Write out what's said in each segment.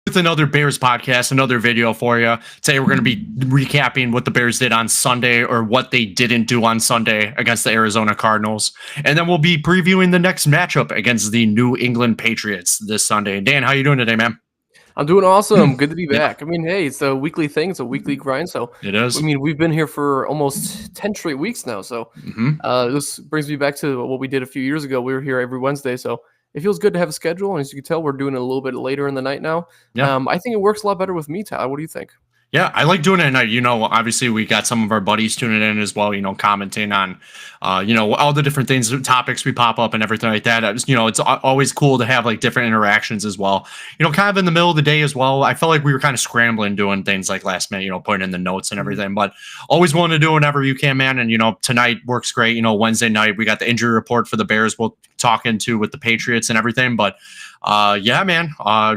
with another Bears podcast, another video for you. Today we're going to be recapping what the Bears did on Sunday or what they didn't do on Sunday against the Arizona Cardinals. And then we'll be previewing the next matchup against the New England Patriots this Sunday. Dan, how you doing today, man? I'm doing awesome. Good to be back. Yeah. I mean, hey, it's a weekly thing. It's a weekly grind. So it is. I mean, we've been here for almost 10 straight weeks now. So this brings me back to what we did a few years ago. We were here every Wednesday. So it feels good to have a schedule. And as you can tell, we're doing it a little bit later in the night now. Yeah. I think it works a lot better with me, Todd. What do you think? Yeah, I like doing it at night. Obviously we got some of our buddies tuning in as well, commenting on, all the different things, topics we pop up and everything like that. It's always cool to have like different interactions as well. Kind of in the middle of the day as well. I felt like we were kind of scrambling doing things like last minute, putting in the notes and everything, but always willing to do whenever you can, man. And, tonight works great. Wednesday night, we got the injury report for the Bears we'll talk into with the Patriots and everything, but yeah, man,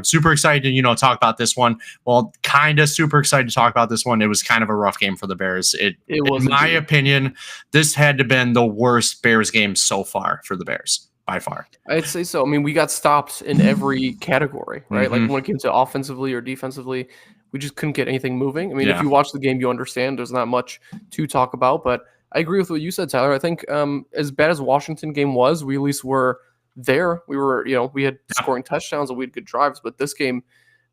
super excited to, talk about this one. Well, kind of super excited to talk about this one. It was kind of a rough game for the Bears. It was, in my opinion, this had to have been the worst Bears game so far for the Bears, by far. I'd say so. I mean, we got stops in every category, right? Like when it came to offensively or defensively, we just couldn't get anything moving. I mean, if you watch the game, you understand there's not much to talk about, but I agree with what you said, Tyler. I think as bad as Washington game was, we at least were there. We were, we had scoring touchdowns and we had good drives, but this game,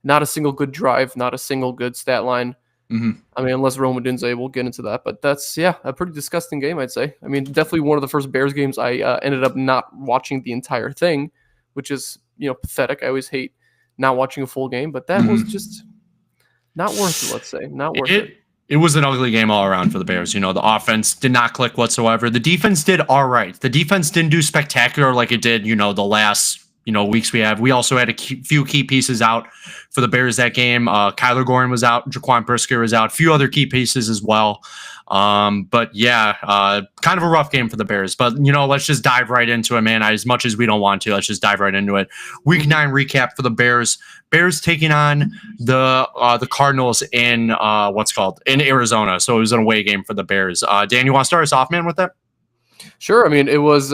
not a single good drive, not a single good stat line. I mean, unless Rome Odunze, we'll get into that, but that's, a pretty disgusting game, I'd say. I mean, definitely one of the first Bears games I ended up not watching the entire thing, which is, pathetic. I always hate not watching a full game, but that was just not worth it, let's say. Not worth it. It was an ugly game all around for the Bears. The offense did not click whatsoever. The defense did all right. The defense didn't do spectacular like it did, the last, weeks we have. We also had a few key pieces out for the Bears that game. Kyler Gordon was out. Jaquan Brisker was out. A few other key pieces as well. But yeah, kind of a rough game for the Bears. But, let's just dive right into it, man. As much as we don't want to, let's just dive right into it. Week 9 recap for the Bears. Bears taking on the Cardinals in in Arizona. So it was an away game for the Bears. Dan, you want to start us off, man, with that? Sure. I mean, it was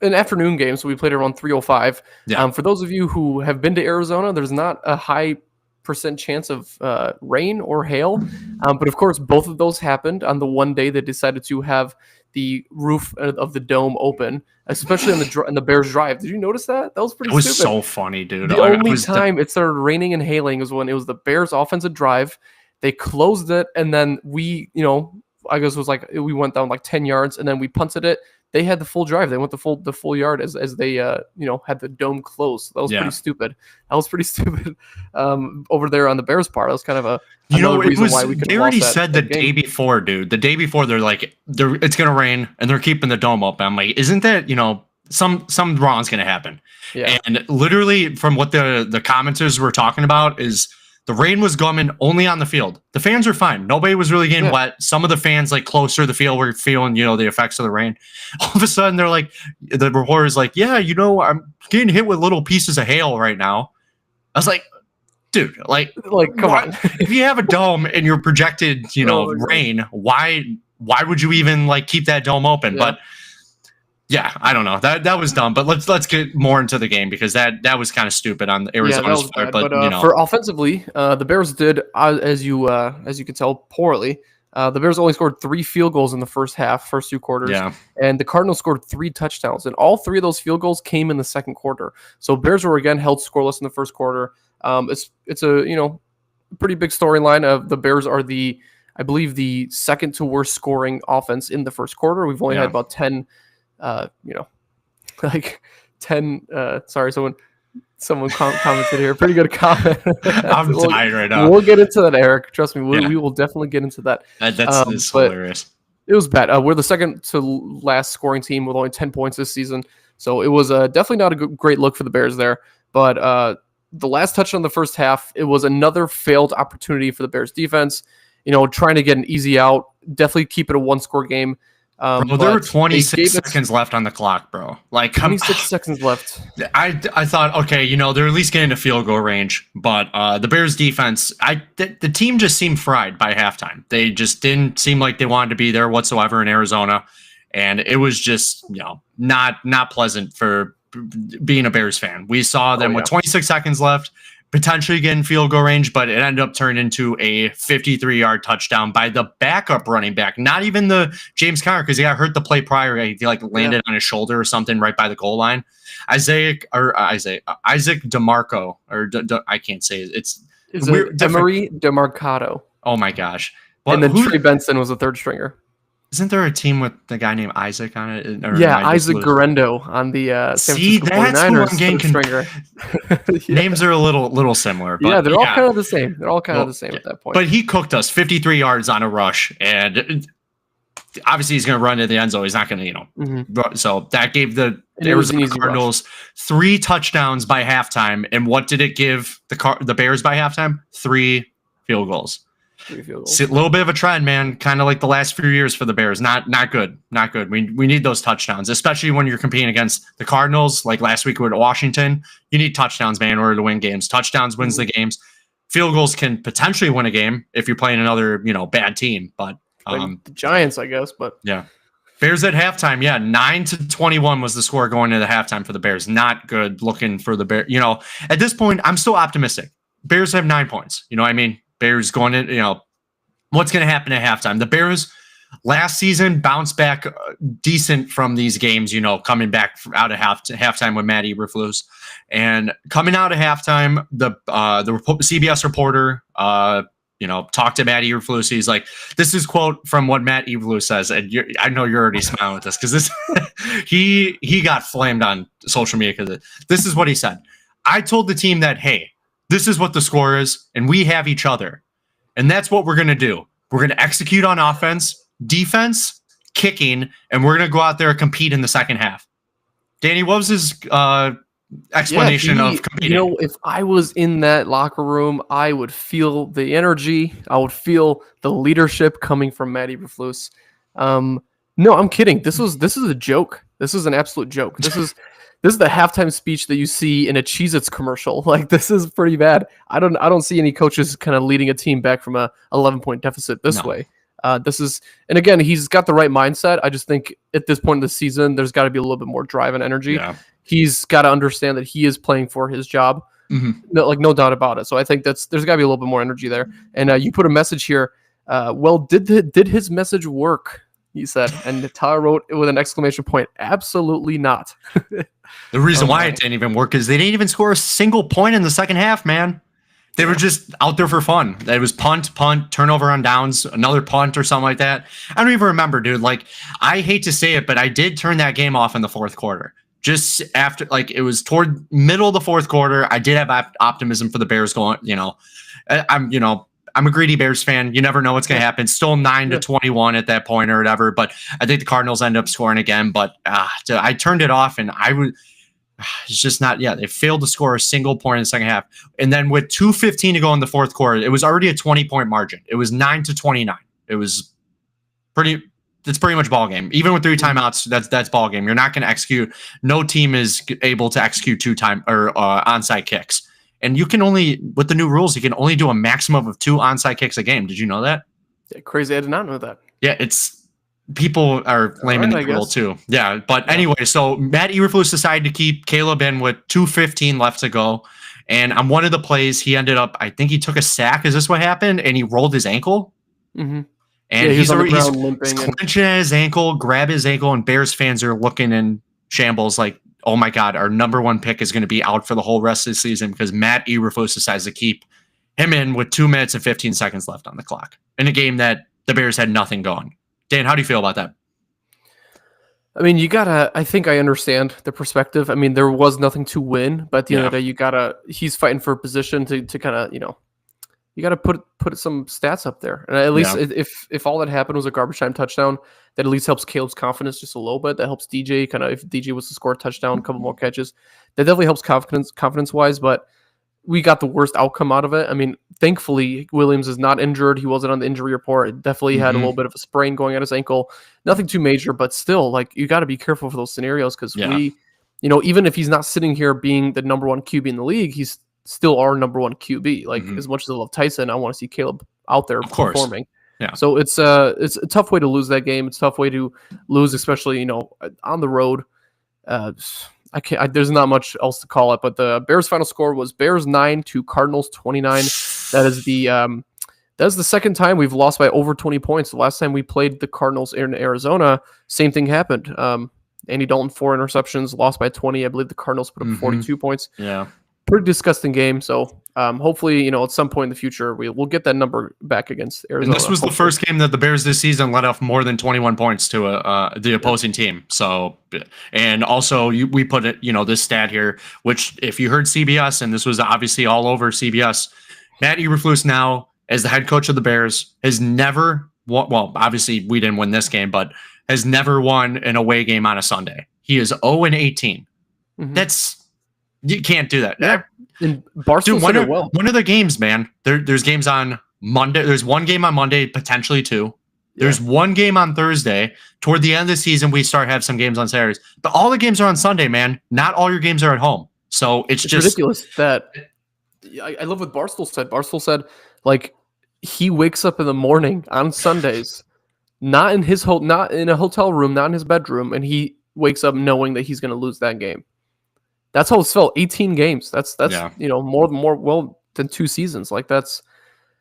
an afternoon game, so we played around 3:05. Yeah. For those of you who have been to Arizona, there's not a high % chance of rain or hail, but of course both of those happened on the one day they decided to have the roof of the dome open, especially on the Bears drive. Did you notice that? That was pretty stupid. It was so funny, dude. The only time it started raining and hailing was when it was the Bears offensive drive. They closed it, and then we, I guess it was like we went down like 10 yards, and then we punted it. They had the full drive. They went the full yard as they had the dome closed. That was pretty stupid. That was pretty stupid over there on the Bears part. That was kind of a reason why we could. They already said the day before, dude. The day before, they're like, it's gonna rain and they're keeping the dome open. I'm like, isn't that some wrong's gonna happen? Yeah. And literally, from what the commenters were talking about is, the rain was coming only on the field. The fans were fine. Nobody was really getting wet. Some of the fans, like closer to the field, were feeling, the effects of the rain. All of a sudden, they're like, the reporter's like, yeah, I'm getting hit with little pieces of hail right now. I was like, dude, like come on. If you have a dome and you're projected, rain, why would you even keep that dome open? Yeah. But yeah, I don't know. That was dumb. But let's get more into the game, because that was kind of stupid on Arizona's part. But for offensively, the Bears did, as you can tell, poorly. The Bears only scored 3 field goals in the first 2 quarters. Yeah. And the Cardinals scored 3 touchdowns, and all 3 of those field goals came in the second quarter. So Bears were again held scoreless in the first quarter. It's a pretty big storyline of the Bears are I believe the second to worst scoring offense in the first quarter. We've only had about 10. 10 sorry, someone commented here, pretty good comment. I'm tired right now. We'll get into that, Eric, trust me. We will definitely get into that. That's hilarious. It was bad. We're the second to last scoring team with only 10 points this season, so it was definitely not a great look for the Bears there. But the last touchdown in the first half, it was another failed opportunity for the Bears defense, trying to get an easy out, definitely keep it a 1-score game. Bro, there were 26 seconds left on the clock, bro. 26 seconds left. I thought, okay, they're at least getting to field goal range, but the Bears defense, the team just seemed fried by halftime. They just didn't seem like they wanted to be there whatsoever in Arizona, and it was just not pleasant for being a Bears fan. We saw them with 26 seconds left. potentially get in field goal range, but it ended up turning into a 53-yard touchdown by the backup running back, not even the James Conner, because he got hurt the play prior. He like landed on his shoulder or something right by the goal line. Isaac DeMarco, or I can't say it. It's Emery DeMarcado. Oh my gosh. And then Trey Benson was a third stringer. Isn't there a team with the guy named Isaac on it? Isaac Guerrero on the San Francisco 49ers stringer. Names are a little similar. But they're all kind of the same. They're all kind of the same at that point. But he cooked us 53 yards on a rush, and obviously he's going to run to the end zone. He's not going to, So that gave the Arizona Cardinals 3 touchdowns by halftime. And what did it give the Bears by halftime? 3 field goals. It's a little bit of a trend, man. Kind of like the last few years for the Bears. Not good. Not good. We need those touchdowns, especially when you're competing against the Cardinals. Like last week with Washington, you need touchdowns, man, in order to win games. Touchdowns wins the games. Field goals can potentially win a game if you're playing another, bad team. But the Giants, I guess. But yeah, Bears at halftime. Yeah, 9-21 was the score going into the halftime for the Bears. Not good looking for the Bears. At this point, I'm still optimistic. Bears have 9 points. You know what I mean? Bears going in, what's going to happen at halftime? The Bears last season bounced back decent from these games, coming back out of halftime with Matt Eberflus. And coming out of halftime, the CBS reporter, talked to Matt Eberflus. He's like, this is quote from what Matt Eberflus says. And I know you're already smiling with this because this he got flamed on social media because this is what he said. I told the team that, hey, this is what the score is, and we have each other. And that's what we're going to do. We're going to execute on offense, defense, kicking, and we're going to go out there and compete in the second half. Danny, what was his explanation of competing? If I was in that locker room, I would feel the energy. I would feel the leadership coming from Matt Eberflus. No, I'm kidding. This is a joke. This is an absolute joke. This is the halftime speech that you see in a Cheez-Its commercial. Like, this is pretty bad. I don't see any coaches kind of leading a team back from a 11-point deficit this way. And again, he's got the right mindset. I just think at this point in the season, there's got to be a little bit more drive and energy. Yeah. He's got to understand that he is playing for his job. No doubt about it. So I think there's got to be a little bit more energy there. And you put a message here. Did his message work? He said, and Tyler wrote it with an exclamation point. Absolutely not. The reason why it didn't even work is they didn't even score a single point in the second half, man. They were just out there for fun. It was punt, turnover on downs, another punt or something like that. I don't even remember, dude. Like, I hate to say it, but I did turn that game off in the fourth quarter. Just after, like, it was toward middle of the fourth quarter. I did have optimism for the Bears going, I'm a greedy Bears fan. You never know what's going to happen. Still 9-21 at that point or whatever. But I think the Cardinals end up scoring again. But I turned it off, and it's just not. Yeah, they failed to score a single point in the second half. And then with 2:15 to go in the fourth quarter, it was already a 20-point margin. It was 9-29. It was it's pretty much ball game. Even with 3 timeouts, that's ball game. You're not going to execute. No team is able to execute 2 onside kicks. And you can only, with the new rules, you can only do a maximum of 2 onside kicks a game. Did you know that? Yeah, crazy. I did not know that. Yeah, people are blaming the rule too. Yeah, but anyway, so Matt Eberflus decided to keep Caleb in with 2:15 left to go. And on one of the plays, he ended up, I think he took a sack. Is this what happened? And he rolled his ankle. Mm-hmm. And he's clenching at his ankle, grab his ankle, and Bears fans are looking in shambles like, oh my God, our number 1 pick is going to be out for the whole rest of the season because Matt Eberflus decides to keep him in with 2 minutes and 15 seconds left on the clock in a game that the Bears had nothing going. Dan, how do you feel about that? I mean, I think I understand the perspective. I mean, there was nothing to win, but at the end of the day, he's fighting for a position to kind of, you got to put some stats up there. And at least if all that happened was a garbage time touchdown, that at least helps Caleb's confidence just a little bit. That helps DJ if DJ was to score a touchdown, a couple more catches, that definitely helps confidence wise. But we got the worst outcome out of it. I mean, thankfully Williams is not injured. He wasn't on the injury report. It definitely had a little bit of a sprain going at his ankle. Nothing too major, but still, like, you got to be careful for those scenarios because even if he's not sitting here being the number 1 QB in the league, he's still our number 1 QB. Like, as much as I love Tyson, I want to see Caleb out there performing. Yeah. So it's a tough way to lose that game. It's a tough way to lose, especially, on the road. I I can't. There's not much else to call it, but the Bears' final score was Bears 9 to Cardinals 29. That is the second time we've lost by over 20 points. The last time we played the Cardinals in Arizona, same thing happened. Andy Dalton 4 interceptions, lost by 20. I believe the Cardinals put up 42 points. Yeah. Pretty disgusting game. So hopefully, at some point in the future, we'll get that number back against Arizona. And this was the first game that the Bears this season let off more than 21 points to the opposing team. So, and also we put it, this stat here, which if you heard CBS, and this was obviously all over CBS, Matt Eberflus now as the head coach of the Bears has never won. Well, obviously we didn't win this game, but has never won an away game on a Sunday. He is 0-18. That's, you can't do that. Yeah. And Barstool said it well. One of the games, man. There's games on Monday. There's one game on Monday, potentially two. There's one game on Thursday. Toward the end of the season, we start have some games on Saturdays. But all the games are on Sunday, man. Not all your games are at home. So it's just ridiculous that I love what Barstool said. Barstool said, like, he wakes up in the morning on Sundays, not in a hotel room, not in his bedroom, and he wakes up knowing that he's going to lose that game. That's how it's felt. 18 games. That's more than 2 seasons. Like, that's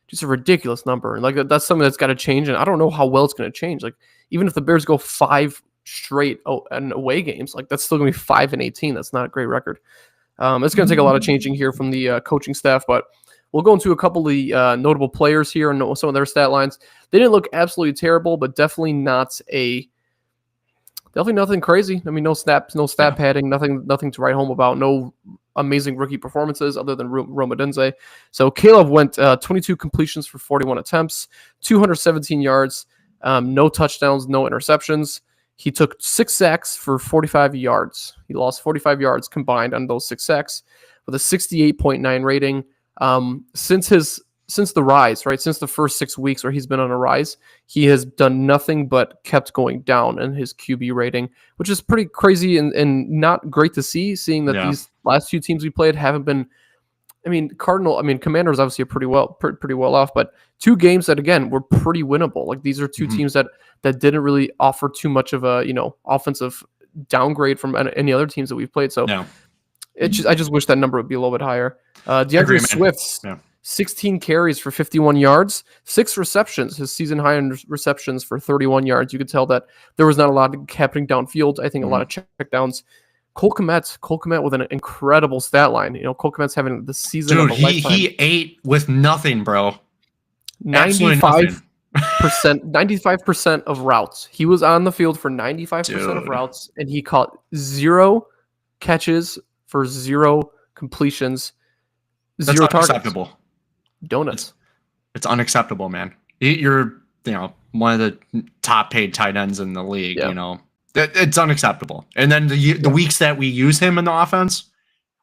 just a ridiculous number. And like that's something that's got to change. And I don't know how well it's going to change. Like, even if the Bears go 5 straight and away games, like that's still going to be 5-18. That's not a great record. It's going to take a lot of changing here from the coaching staff, but we'll go into a couple of the notable players here and some of their stat lines. They didn't look absolutely terrible, but definitely nothing crazy. I mean, no stat padding, nothing to write home about. No amazing rookie performances other than Rome Odunze. So Caleb went 22 completions for 41 attempts, 217 yards, no touchdowns, no interceptions. He took 6 sacks for 45 yards. He lost 45 yards combined on those 6 sacks with a 68.9 rating. Since the rise, right? Since the first 6 weeks where he's been on a rise, he has done nothing but kept going down in his QB rating, which is pretty crazy and not great to see, seeing that these last few teams we played haven't been. Commanders obviously are pretty well off, but 2 games that again were pretty winnable. Like these are 2 teams that didn't really offer too much of a offensive downgrade from any other teams that we've played. So I just wish that number would be a little bit higher. DeAndre Swift's 16 carries for 51 yards, 6 receptions, his season high in receptions for 31 yards. You could tell that there was not a lot happening downfield. I think a lot of checkdowns. Cole Kmet with an incredible stat line. Cole Kmet's having the season of a lifetime. He ate with nothing, bro. 95% of routes. He was on the field for 95% of routes, and he caught 0 catches for 0 completions, 0 targets. Unacceptable. Donuts. It's unacceptable, man. You're one of the top paid tight ends in the league. It's unacceptable. And then the weeks that we use him in the offense,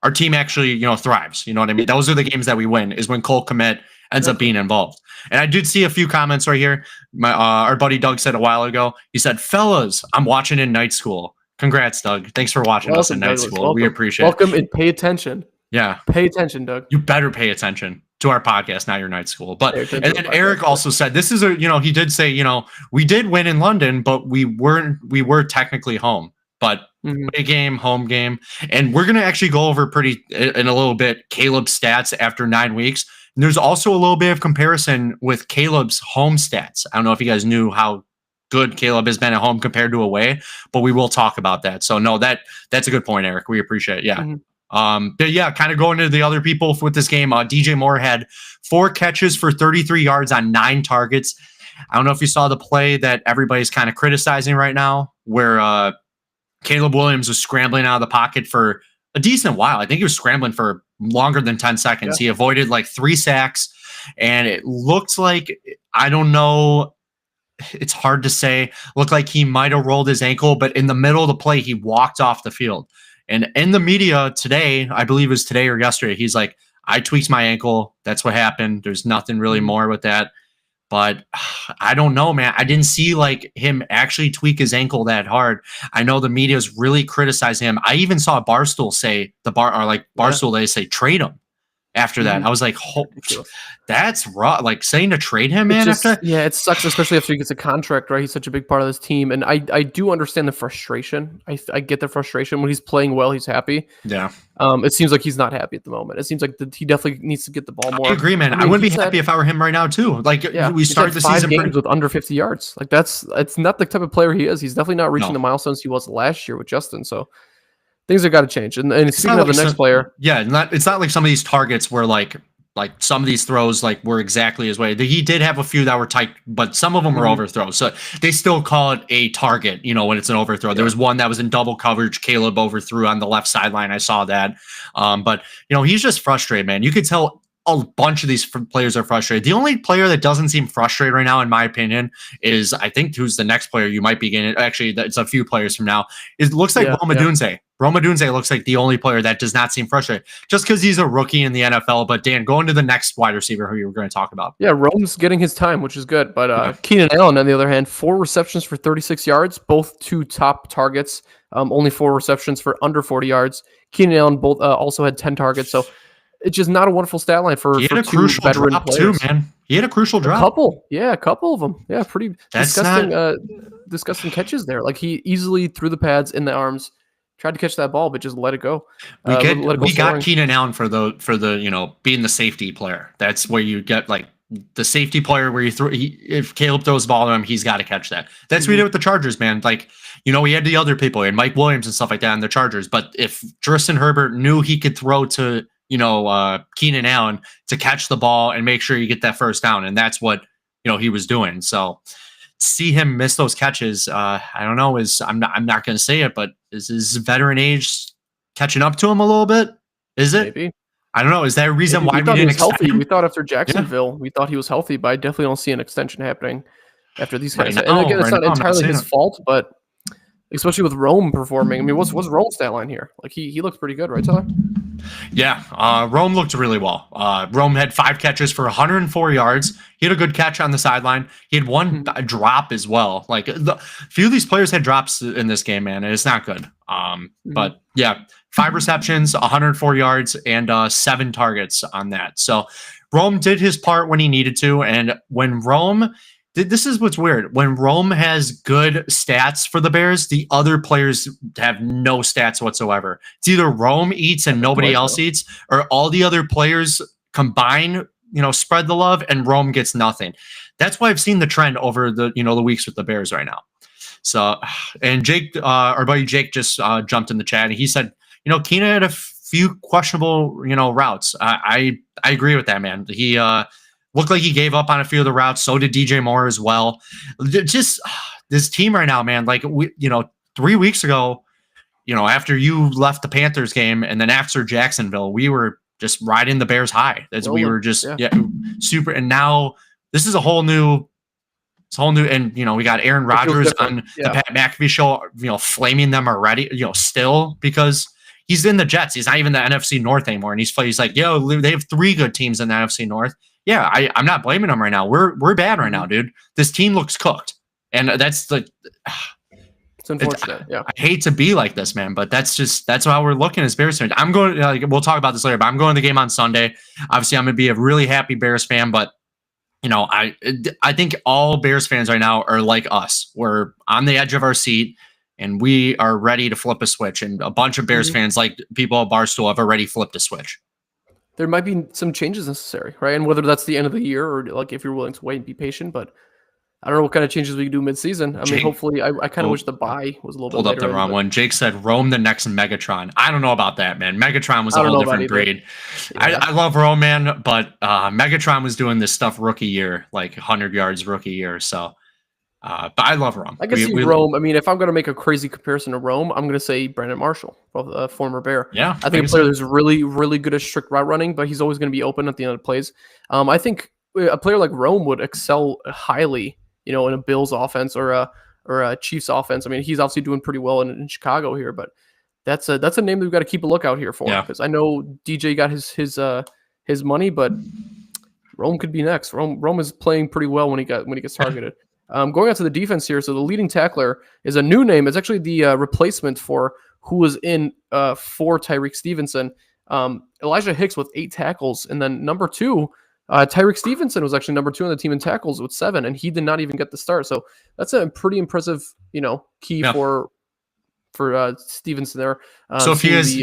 our team actually thrives. You know what I mean? Those are the games that we win. Is when Cole Kmet ends up being involved. And I did see a few comments right here. Our buddy Doug said a while ago. He said, "Fellas, I'm watching in night school." Congrats, Doug. Thanks for watching us in night school. Welcome. We appreciate it. Welcome and pay attention. Yeah. Pay attention, Doug. You better pay attention to our podcast, not your night school. But and then Eric also said this is he did say, we did win in London, but we were technically home. But big game, home game. And we're gonna actually go over in a little bit Caleb's stats after 9 weeks. And there's also a little bit of comparison with Caleb's home stats. I don't know if you guys knew how good Caleb has been at home compared to away, but we will talk about that. So no, that's a good point, Eric. We appreciate it. Yeah. But yeah, kind of going to the other people with this game. DJ Moore had 4 catches for 33 yards on 9 targets. I don't know if you saw the play that everybody's kind of criticizing right now, where Caleb Williams was scrambling out of the pocket for a decent while. I think he was scrambling for longer than 10 seconds. Yeah. He avoided like 3 sacks, and it looked like, I don't know, it's hard to say, looked like he might have rolled his ankle, but in the middle of the play, he walked off the field. And in the media today, I believe it was today or yesterday, he's like, I tweaked my ankle. That's what happened. There's nothing really more with that. But I don't know, man. I didn't see like him actually tweak his ankle that hard. I know the media is really criticizing him. I even saw Barstool say they say trade him. after that. I was like, that's raw. Like saying to trade him, man. Yeah, it sucks, especially after he gets a contract, right? He's such a big part of this team. And I do understand the frustration. I get the frustration. When he's playing well, he's happy. Yeah. It seems like he's not happy at the moment. It seems like he definitely needs to get the ball more. I agree, man. I wouldn't be happy if I were him right now, too. Like, we started the season games with under 50 yards. Like, it's not the type of player he is. He's definitely not reaching the milestones he was last year with Justin. So things have got to change. And speaking of the next player, it's not like some of these targets where like some of these throws like were exactly his way. He did have a few that were tight, but some of them were overthrows. So they still call it a target, when it's an overthrow. Yeah. There was one that was in double coverage. Caleb overthrew on the left sideline. I saw that. But he's just frustrated, man. You could tell a bunch of these players are frustrated. The only player that doesn't seem frustrated right now, in my opinion, is I think who's the next player you might be getting. Actually, it's a few players from now. It looks like Rome Odunze. Rome Odunze looks like the only player that does not seem frustrated, just because he's a rookie in the NFL. But Dan, going to the next wide receiver who you were going to talk about. Yeah, Rome's getting his time, which is good. But Keenan Allen, on the other hand, 4 receptions for 36 yards, both 2 top targets. Only 4 receptions for under 40 yards. Keenan Allen both also had 10 targets. So it's just not a wonderful stat line for 2 veteran players. Too, man. He had a crucial drop. A couple of them. Yeah, pretty disgusting catches there. Like he easily threw the pads in the arms. Tried to catch that ball, but just let it go. We got Keenan Allen for the being the safety player. That's where you get like the safety player where you throw. If Caleb throws the ball to him, he's got to catch that. That's what we did with the Chargers, man. Like we had the other people and Mike Williams and stuff like that on the Chargers. But if Tristan Herbert knew he could throw to Keenan Allen to catch the ball and make sure you get that first down, and that's what he was doing. So see him miss those catches, I don't know. I'm not going to say it, but is his veteran age catching up to him a little bit? Is it? Maybe. I don't know. Is that a reason why we didn't extend him? We thought after Jacksonville, we thought he was healthy, but I definitely don't see an extension happening after these guys. And again, it's not entirely his fault, but especially with Rome performing. I mean, what's Rome's stat line here? Like he looks pretty good, right, Tyler? Yeah, Rome looked really well. Rome had 5 catches for 104 yards. He had a good catch on the sideline. He had 1 drop as well. Like a few of these players had drops in this game, man, and it's not good. But yeah, 5 receptions, 104 yards, and 7 targets on that. So Rome did his part when he needed to, and when Rome. This is what's weird. When Rome has good stats for the Bears, the other players have no stats whatsoever. It's either Rome eats and nobody else eats, or all the other players combine, spread the love, and Rome gets nothing. That's why I've seen the trend over the weeks with the Bears right now. So, and Jake, our buddy Jake, just jumped in the chat and he said, Keenan had a few questionable, routes. I agree with that, man. He looked like he gave up on a few of the routes. So did DJ Moore as well. Just this team right now, man. Like 3 weeks ago, after you left the Panthers game and then after Jacksonville, we were just riding the Bears high. We were just super. And now this is a whole new. And we got Aaron Rodgers on the Pat McAfee show. Flaming them already. Still because he's in the Jets. He's not even the NFC North anymore. And he's like, they have 3 good teams in the NFC North. Yeah, I'm not blaming them right now. We're bad right now, dude. This team looks cooked, and that's like it's unfortunate. I hate to be like this, man, but that's how we're looking as Bears fans. I'm going. We'll talk about this later, but I'm going to the game on Sunday. Obviously, I'm going to be a really happy Bears fan, but I think all Bears fans right now are like us. We're on the edge of our seat, and we are ready to flip a switch. And a bunch of Bears fans, like people at Barstool, have already flipped a switch. There might be some changes necessary, right? And whether that's the end of the year or like if you're willing to wait and be patient, but I don't know what kind of changes we can do mid-season. I mean, hopefully, I kind of wish the bye was a little bit later. Pulled up the wrong one. Jake said Rome the next Megatron. I don't know about that, man. Megatron was a whole different breed. Yeah. I love Rome, man, but Megatron was doing this stuff rookie year, like 100 yards rookie year. So, but I love Rome. I guess Rome. I mean, if I'm going to make a crazy comparison to Rome, I'm going to say Brandon Marshall, a former Bear. Yeah, I think a player who's really, really good at strict route running, but he's always going to be open at the end of plays. I think a player like Rome would excel highly, in a Bills offense or a Chiefs offense. I mean, he's obviously doing pretty well in Chicago here, but that's a name that we've got to keep a lookout here for, because I know DJ got his money, but Rome could be next. Rome is playing pretty well when he gets targeted. Going out to the defense here, so the leading tackler is a new name. It's actually the replacement for who was in for Tyreek Stevenson. Elijah Hicks with 8 tackles, and then number 2, Tyreek Stevenson was actually number 2 on the team in tackles with 7, and he did not even get the start. So that's a pretty impressive, key for Stevenson there. So if you guys,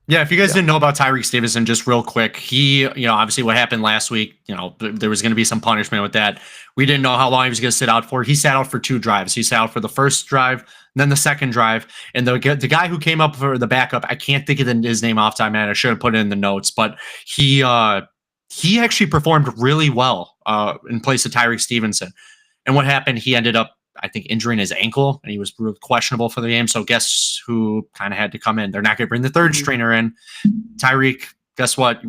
if you guys didn't know about Tyreek Stevenson, just real quick, he, obviously what happened last week, there was going to be some punishment with that. We didn't know how long he was going to sit out for. He sat out for 2 drives. He sat out for the first drive, and then the second drive. And the guy who came up for the backup, I can't think of his name off time, man. I should have put it in the notes, but he actually performed really well in place of Tyreek Stevenson. And what happened? He ended up, I think, injuring his ankle, and he was questionable for the game. So guess who kind of had to come in? They're not going to bring the third stringer in. Tyreek, guess what?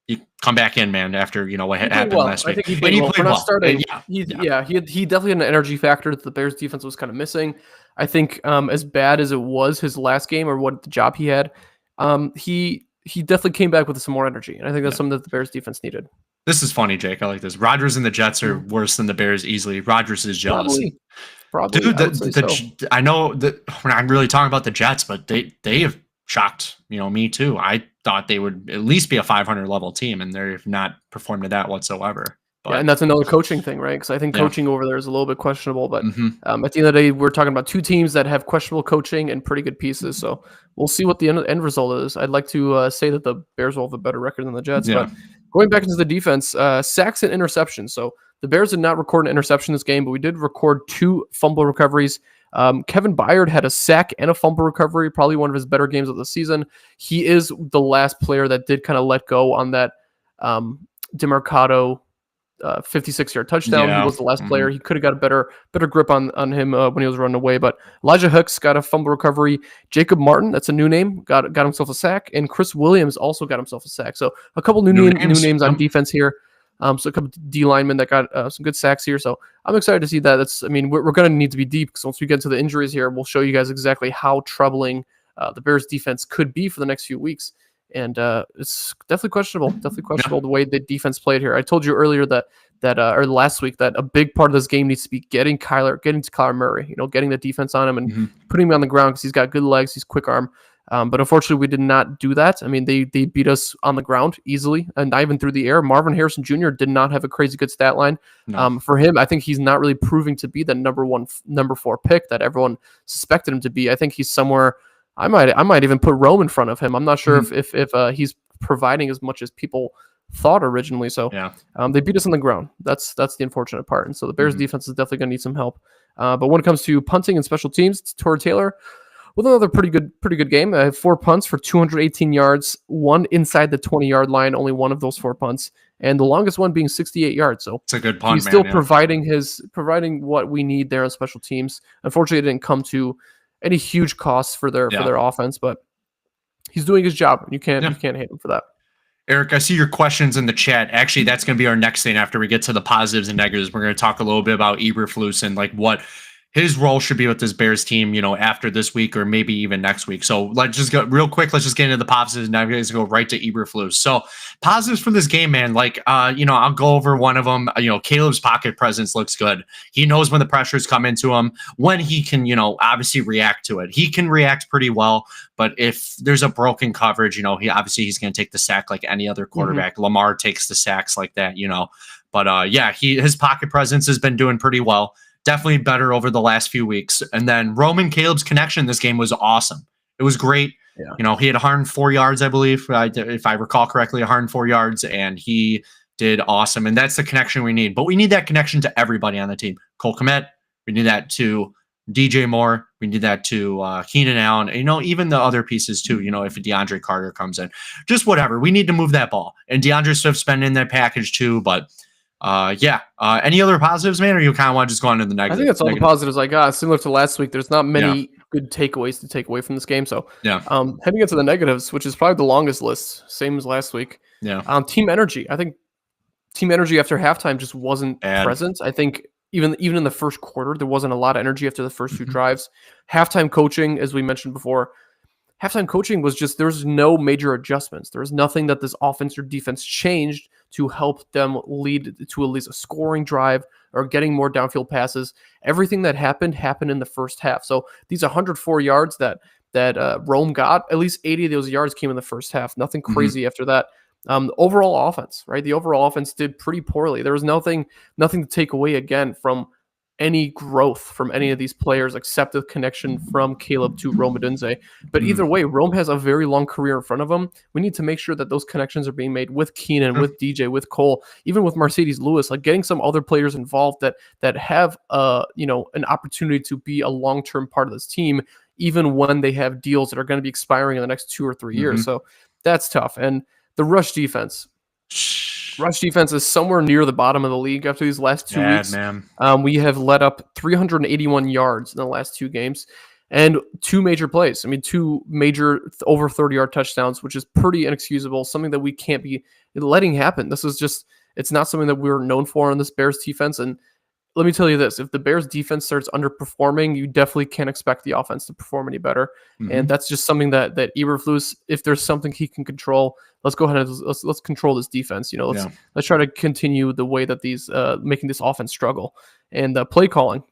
You come back in, man, after what happened last week. I think he played well. We're not starting. He definitely had an energy factor that the Bears defense was kind of missing. I think as bad as it was his last game or what the job he had, he definitely came back with some more energy, and I think that's something that the Bears defense needed. This is funny, Jake. I like this. Rodgers and the Jets are worse than the Bears easily. Rodgers is jealous. Probably. Dude, I know that when I'm really talking about the Jets, but they have shocked me too. I thought they would at least be a 500 level team, and they've not performed to that whatsoever. But, and that's another coaching thing, right? Because I think coaching over there is a little bit questionable. But at the end of the day, we're talking about 2 teams that have questionable coaching and pretty good pieces. So we'll see what the end result is. I'd like to say that the Bears will have a better record than the Jets. But going back into the defense, sacks and interceptions. So the Bears did not record an interception this game, but we did record 2 fumble recoveries. Kevin Byard had a sack and a fumble recovery, probably one of his better games of the season. He is the last player that did kind of let go on that DeMarcado 56-yard touchdown. He was the last player. He could have got a better grip on him when he was running away. But Elijah Hicks got a fumble recovery. Jacob Martin, that's a new name, got himself a sack, and Chris Williams also got himself a sack. So a couple new names on defense here. So a couple D linemen that got some good sacks here. So I'm excited to see that. We're going to need to be deep because once we get into the injuries here, we'll show you guys exactly how troubling the Bears defense could be for the next few weeks. And it's definitely questionable. The way the defense played here. I told you earlier that or last week that a big part of this game needs to be getting to Kyler Murray. Getting the defense on him and putting him on the ground because he's got good legs. He's quick arm. But unfortunately, we did not do that. They beat us on the ground easily and not even through the air. Marvin Harrison Jr. did not have a crazy good stat line. No. For him, I think he's not really proving to be the number 4 pick that everyone suspected him to be. I think he's somewhere. I might even put Rome in front of him. I'm not sure if he's providing as much as people thought originally. So they beat us on the ground. That's the unfortunate part. And so the Bears defense is definitely going to need some help. But when it comes to punting and special teams, it's Torrey Taylor with another pretty good game. 4 punts for 218 yards, 1 inside the 20-yard line, only one of those 4 punts, and the longest one being 68 yards. So it's a good punt. He's still providing what we need there on special teams. Unfortunately, it didn't come to any huge costs for their offense, but he's doing his job, and you can't hate him for that. Eric, I see your questions in the chat. Actually, that's going to be our next thing after we get to the positives and negatives. We're going to talk a little bit about Eberflus and what his role should be with this Bears team, after this week or maybe even next week. So let's just go real quick. Let's just get into the positives. Now we're going to go right to Eberflus. So positives for this game, man. I'll go over one of them. Caleb's pocket presence looks good. He knows when the pressures come into him, when he can, obviously react to it. He can react pretty well. But if there's a broken coverage, he's going to take the sack like any other quarterback. Lamar takes the sacks like that, But his pocket presence has been doing pretty well. Definitely better over the last few weeks. And then Roman Caleb's connection in this game was awesome. It was great. Yeah. He had 104 yards, I believe, if I recall correctly, 104 yards, and he did awesome. And that's the connection we need. But we need that connection to everybody on the team. Cole Kmet, we need that to DJ Moore. We need that to Keenan Allen. Even the other pieces too, if DeAndre Carter comes in. Just whatever. We need to move that ball. And DeAndre Swift's been in that package too, but any other positives, man, or you kind of want to just go on to the negative? I think that's all the positives I got. Similar to last week, there's not many good takeaways to take away from this game. So heading into the negatives, which is probably the longest list, same as last week. Team energy. I think team energy after halftime just wasn't present. I think even in the first quarter, there wasn't a lot of energy after the first 2 drives. Halftime coaching, as we mentioned before, halftime coaching was just, there was no major adjustments. There was nothing that this offense or defense changed to help them lead to at least a scoring drive or getting more downfield passes. Everything that happened in the first half. So these 104 yards that that Rome got, at least 80 of those yards came in the first half. Nothing crazy after that. The overall offense, right? The overall offense did pretty poorly. There was nothing to take away again from any growth from any of these players except the connection from Caleb to Rome Odunze. But either way, Rome has a very long career in front of him. We need to make sure that those connections are being made with Keenan, with DJ, with Cole, even with Mercedes Lewis, like getting some other players involved that have an opportunity to be a long-term part of this team, even when they have deals that are going to be expiring in the next 2 or 3 years. So that's tough. And the rush defense. Rush defense is somewhere near the bottom of the league after these last 2 weeks. Man. We have let up 381 yards in the last 2 games and 2 major plays. I mean, 2 major over 30-yard touchdowns, which is pretty inexcusable, something that we can't be letting happen. This is just, it's not something that we're known for in this Bears defense. And let me tell you this, if the Bears defense starts underperforming, you definitely can't expect the offense to perform any better. And that's just something that Eberflus, if there's something he can control, let's go ahead and let's control this defense. Let's try to continue the way that these making this offense struggle. And play calling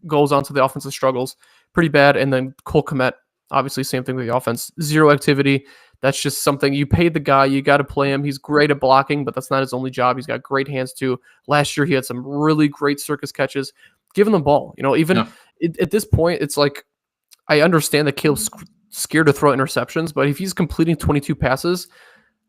goes on to the offensive struggles pretty bad. And then Cole Kmet, obviously same thing with the offense, 0 activity. That's just something you paid the guy. You got to play him. He's great at blocking, but that's not his only job. He's got great hands too. Last year, he had some really great circus catches. Give him the ball. At this point, it's like, I understand that Caleb's scared to throw interceptions, but if he's completing 22 passes,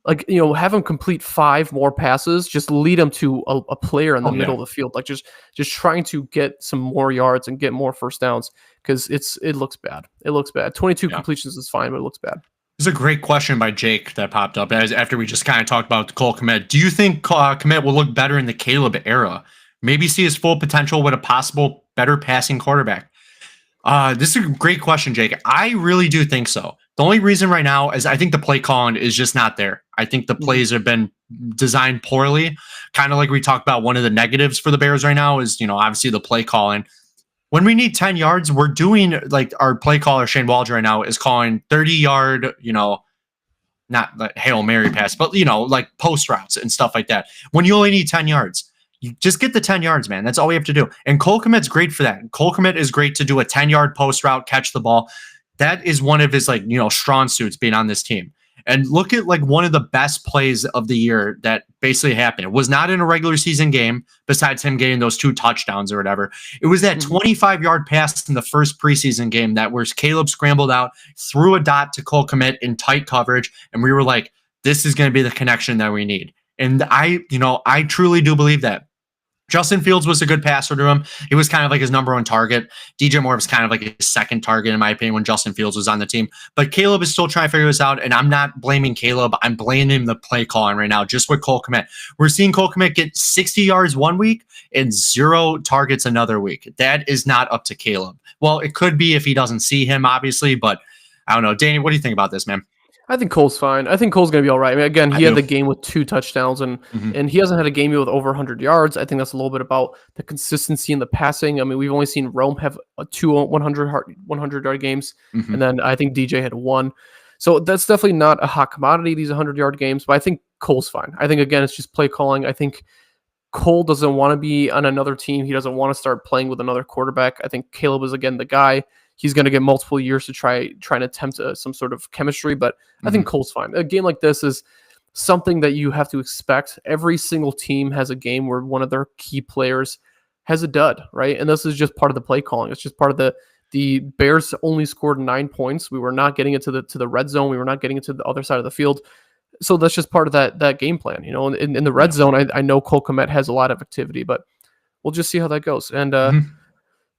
have him complete 5 more passes, just lead him to a player in the middle of the field. Like just trying to get some more yards and get more first downs, because it looks bad. It looks bad. 22 completions is fine, but it looks bad. This is a great question by Jake that popped up after we just kind of talked about Cole Kmet. Do you think Kmet will look better in the Caleb era? Maybe see his full potential with a possible better passing quarterback? This is a great question, Jake. I really do think so. The only reason right now is I think the play calling is just not there. I think the plays have been designed poorly. Kind of like we talked about, one of the negatives for the Bears right now is, obviously the play calling. When we need 10 yards, we're doing, like, our play caller, Shane Waldron, right now is calling 30-yard, not like Hail Mary pass, but, like post routes and stuff like that. When you only need 10 yards, you just get the 10 yards, man. That's all we have to do. And Cole Kmet's great for that. Cole Kmet is great to do a 10-yard post route, catch the ball. That is one of his, strong suits being on this team. And look at one of the best plays of the year that basically happened. It was not in a regular season game, besides him getting those 2 touchdowns or whatever. It was that 25-yard pass in the first preseason game that where Caleb scrambled out, threw a dot to Cole Kmet in tight coverage, and we were like, this is going to be the connection that we need. And I truly do believe that. Justin Fields was a good passer to him. He was kind of like his number 1 target. DJ Moore was kind of like his second target, in my opinion, when Justin Fields was on the team. But Caleb is still trying to figure this out, and I'm not blaming Caleb. I'm blaming the play calling right now, just with Cole Kmet. We're seeing Cole Kmet get 60 yards one week and 0 targets another week. That is not up to Caleb. Well, it could be if he doesn't see him, obviously, but I don't know. Danny, what do you think about this, man? I think Cole's fine. I think Cole's going to be all right. I mean, again, he had the game with 2 touchdowns, and he hasn't had a game with over 100 yards. I think that's a little bit about the consistency in the passing. I mean, we've only seen Rome have 2 100-yard games, and then I think DJ had 1. So that's definitely not a hot commodity, these 100-yard games, but I think Cole's fine. I think, again, it's just play calling. I think Cole doesn't want to be on another team. He doesn't want to start playing with another quarterback. I think Caleb is, again, the guy. He's going to get multiple years to try and attempt some sort of chemistry, but I think Cole's fine. A game like this is something that you have to expect. Every single team has a game where one of their key players has a dud, right? And this is just part of the play calling. It's just part of the Bears only scored 9 points. We were not getting it to the red zone. We were not getting it to the other side of the field. So that's just part of that game plan. In the red zone, I know Cole Kmet has a lot of activity, but we'll just see how that goes. And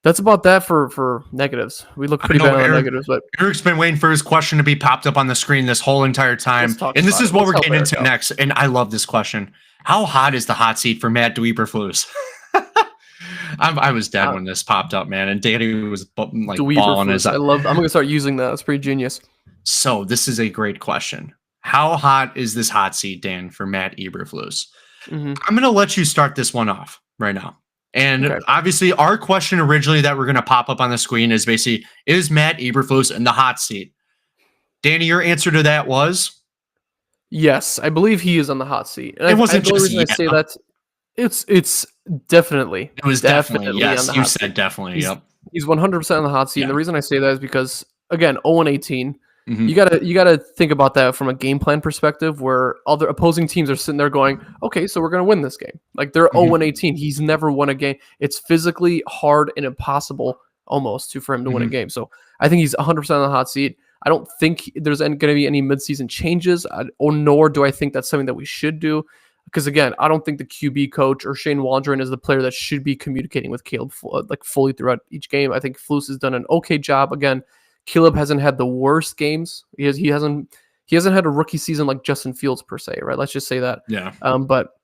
that's about that for negatives. We look pretty bad on negatives, but Eric's been waiting for his question to be popped up on the screen this whole entire time. And this is what we're getting into next. And I love this question. How hot is the hot seat for Matt Eberflus? I was dead when this popped up, man. And Danny was balling his. I'm going to start using that. It's pretty genius. So this is a great question. How hot is this hot seat, Dan, for Matt Eberflus? I'm going to let you start this one off right now. And obviously, our question originally that we're going to pop up on the screen is basically, is Matt Eberflus in the hot seat? Danny, your answer to that was? Yes, I believe he is on the hot seat. And it wasn't just the reason I say that. It's definitely. It was definitely yes. You said definitely. Yep. He's 100% on the hot seat. Yeah. And the reason I say that is because again, 0-18. Mm-hmm. You gotta think about that from a game plan perspective, where other opposing teams are sitting there going, okay, so we're gonna win this game. Like they're 0-18. He's never won a game. It's physically hard and impossible almost for him to win a game. So I think he's 100% on the hot seat. I don't think there's going to be any midseason changes, nor do I think that's something that we should do. Because again, I don't think the QB coach or Shane Waldron is the player that should be communicating with Caleb like fully throughout each game. I think Flus has done an okay job. Again, Caleb hasn't had the worst games. He hasn't had a rookie season like Justin Fields per se, right? Let's just say that. Yeah. But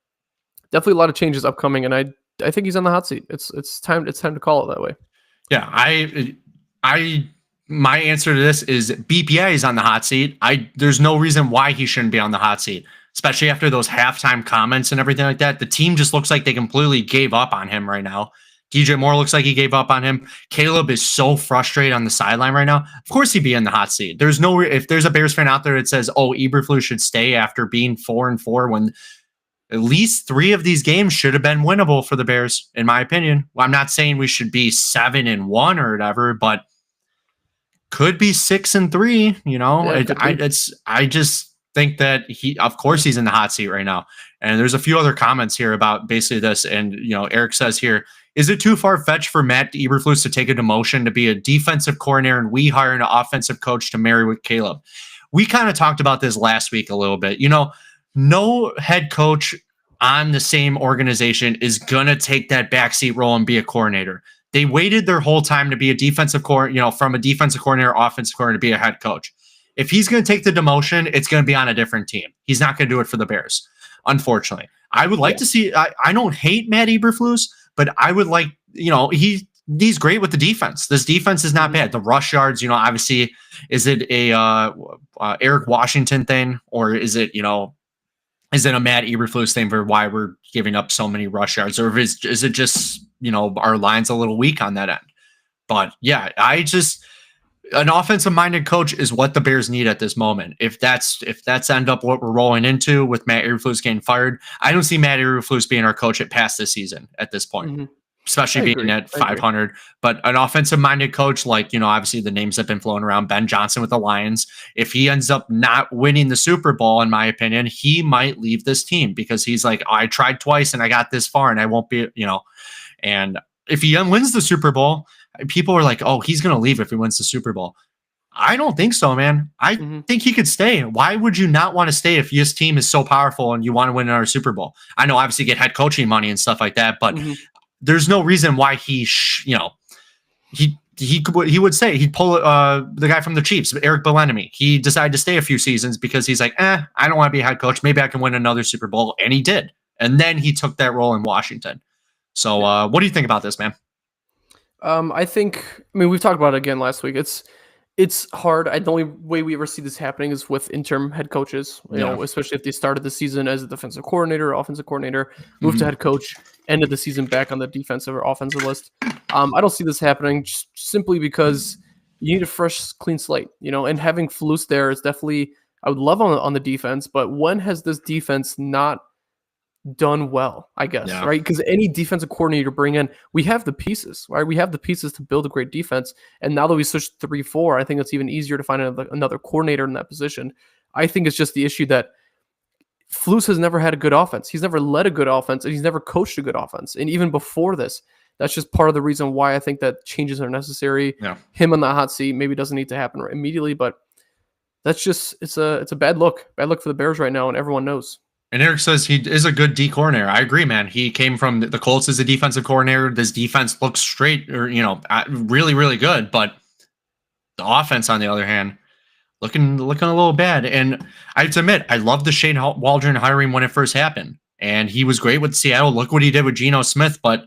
definitely a lot of changes upcoming, and I think he's on the hot seat. It's time to call it that way. Yeah, my answer to this is BPA is on the hot seat. There's no reason why he shouldn't be on the hot seat, especially after those halftime comments and everything like that. The team just looks like they completely gave up on him right now. DJ Moore looks like he gave up on him. Caleb is so frustrated on the sideline right now. Of course he'd be in the hot seat. There's no if there's a Bears fan out there that says, "Oh, Eberflus should stay after being 4-4," when at least 3 of these games should have been winnable for the Bears, in my opinion. Well, I'm not saying we should be 7-1 or whatever, but could be 6-3. You know, Yeah, I just think that of course he's in the hot seat right now. And there's a few other comments here about basically this. And Eric says here, is it too far fetched for Matt Eberflus to take a demotion to be a defensive coordinator and we hire an offensive coach to marry with Caleb? We kind of talked about this last week a little bit. No head coach on the same organization is going to take that backseat role and be a coordinator. They waited their whole time to be a defensive coordinator, from a defensive coordinator, offensive coordinator to be a head coach. If he's going to take the demotion, it's going to be on a different team. He's not going to do it for the Bears, unfortunately. I would like to see, I don't hate Matt Eberflus, but I would like, he's great with the defense. This defense is not bad. The rush yards, obviously, is it a Eric Washington thing, or is it, is it a Matt Eberflus thing for why we're giving up so many rush yards? Or is it just, our line's a little weak on that end? But yeah, an offensive-minded coach is what the Bears need at this moment. If that's end up what we're rolling into with Matt Eberflus getting fired, I don't see Matt Eberflus being our coach at past this season at this point, especially being at 500. But an offensive-minded coach, like, obviously the names have been flown around, Ben Johnson with the Lions, if he ends up not winning the Super Bowl, in my opinion, he might leave this team because he's like, I tried twice and I got this far and I won't be, and if he wins the Super Bowl, people are like, oh, he's going to leave if he wins the Super Bowl. I don't think so, man. I think he could stay. Why would you not want to stay if this team is so powerful and you want to win another Super Bowl? I know obviously get head coaching money and stuff like that, but there's no reason why he would say he'd pull the guy from the Chiefs, Eric Bieniemy. He decided to stay a few seasons because he's like, I don't want to be a head coach. Maybe I can win another Super Bowl. And he did. And then he took that role in Washington. So what do you think about this, man? I mean, we've talked about it again last week. It's hard. The only way we ever see this happening is with interim head coaches, especially if they started the season as a defensive coordinator, offensive coordinator, moved to head coach, ended the season back on the defensive or offensive list. I don't see this happening just simply because you need a fresh, clean slate, and having Flus there is definitely, I would love on the defense, but when has this defense not done well, I guess, right? Because any defensive coordinator bring in, we have the pieces, right? We have the pieces to build a great defense. And now that we switched 3-4, I think it's even easier to find another coordinator in that position. I think it's just the issue that Flus has never had a good offense. He's never led a good offense, and he's never coached a good offense. And even before this, that's just part of the reason why I think that changes are necessary. Him on the hot seat maybe doesn't need to happen immediately, but that's just, it's a bad look for the Bears right now, and everyone knows. And Eric says he is a good D coordinator. I agree, man. He came from the Colts as a defensive coordinator. This defense looks straight, or really, really good. But the offense, on the other hand, looking a little bad. And I have to admit, I love the Shane Waldron hiring when it first happened, and he was great with Seattle. Look what he did with Geno Smith. But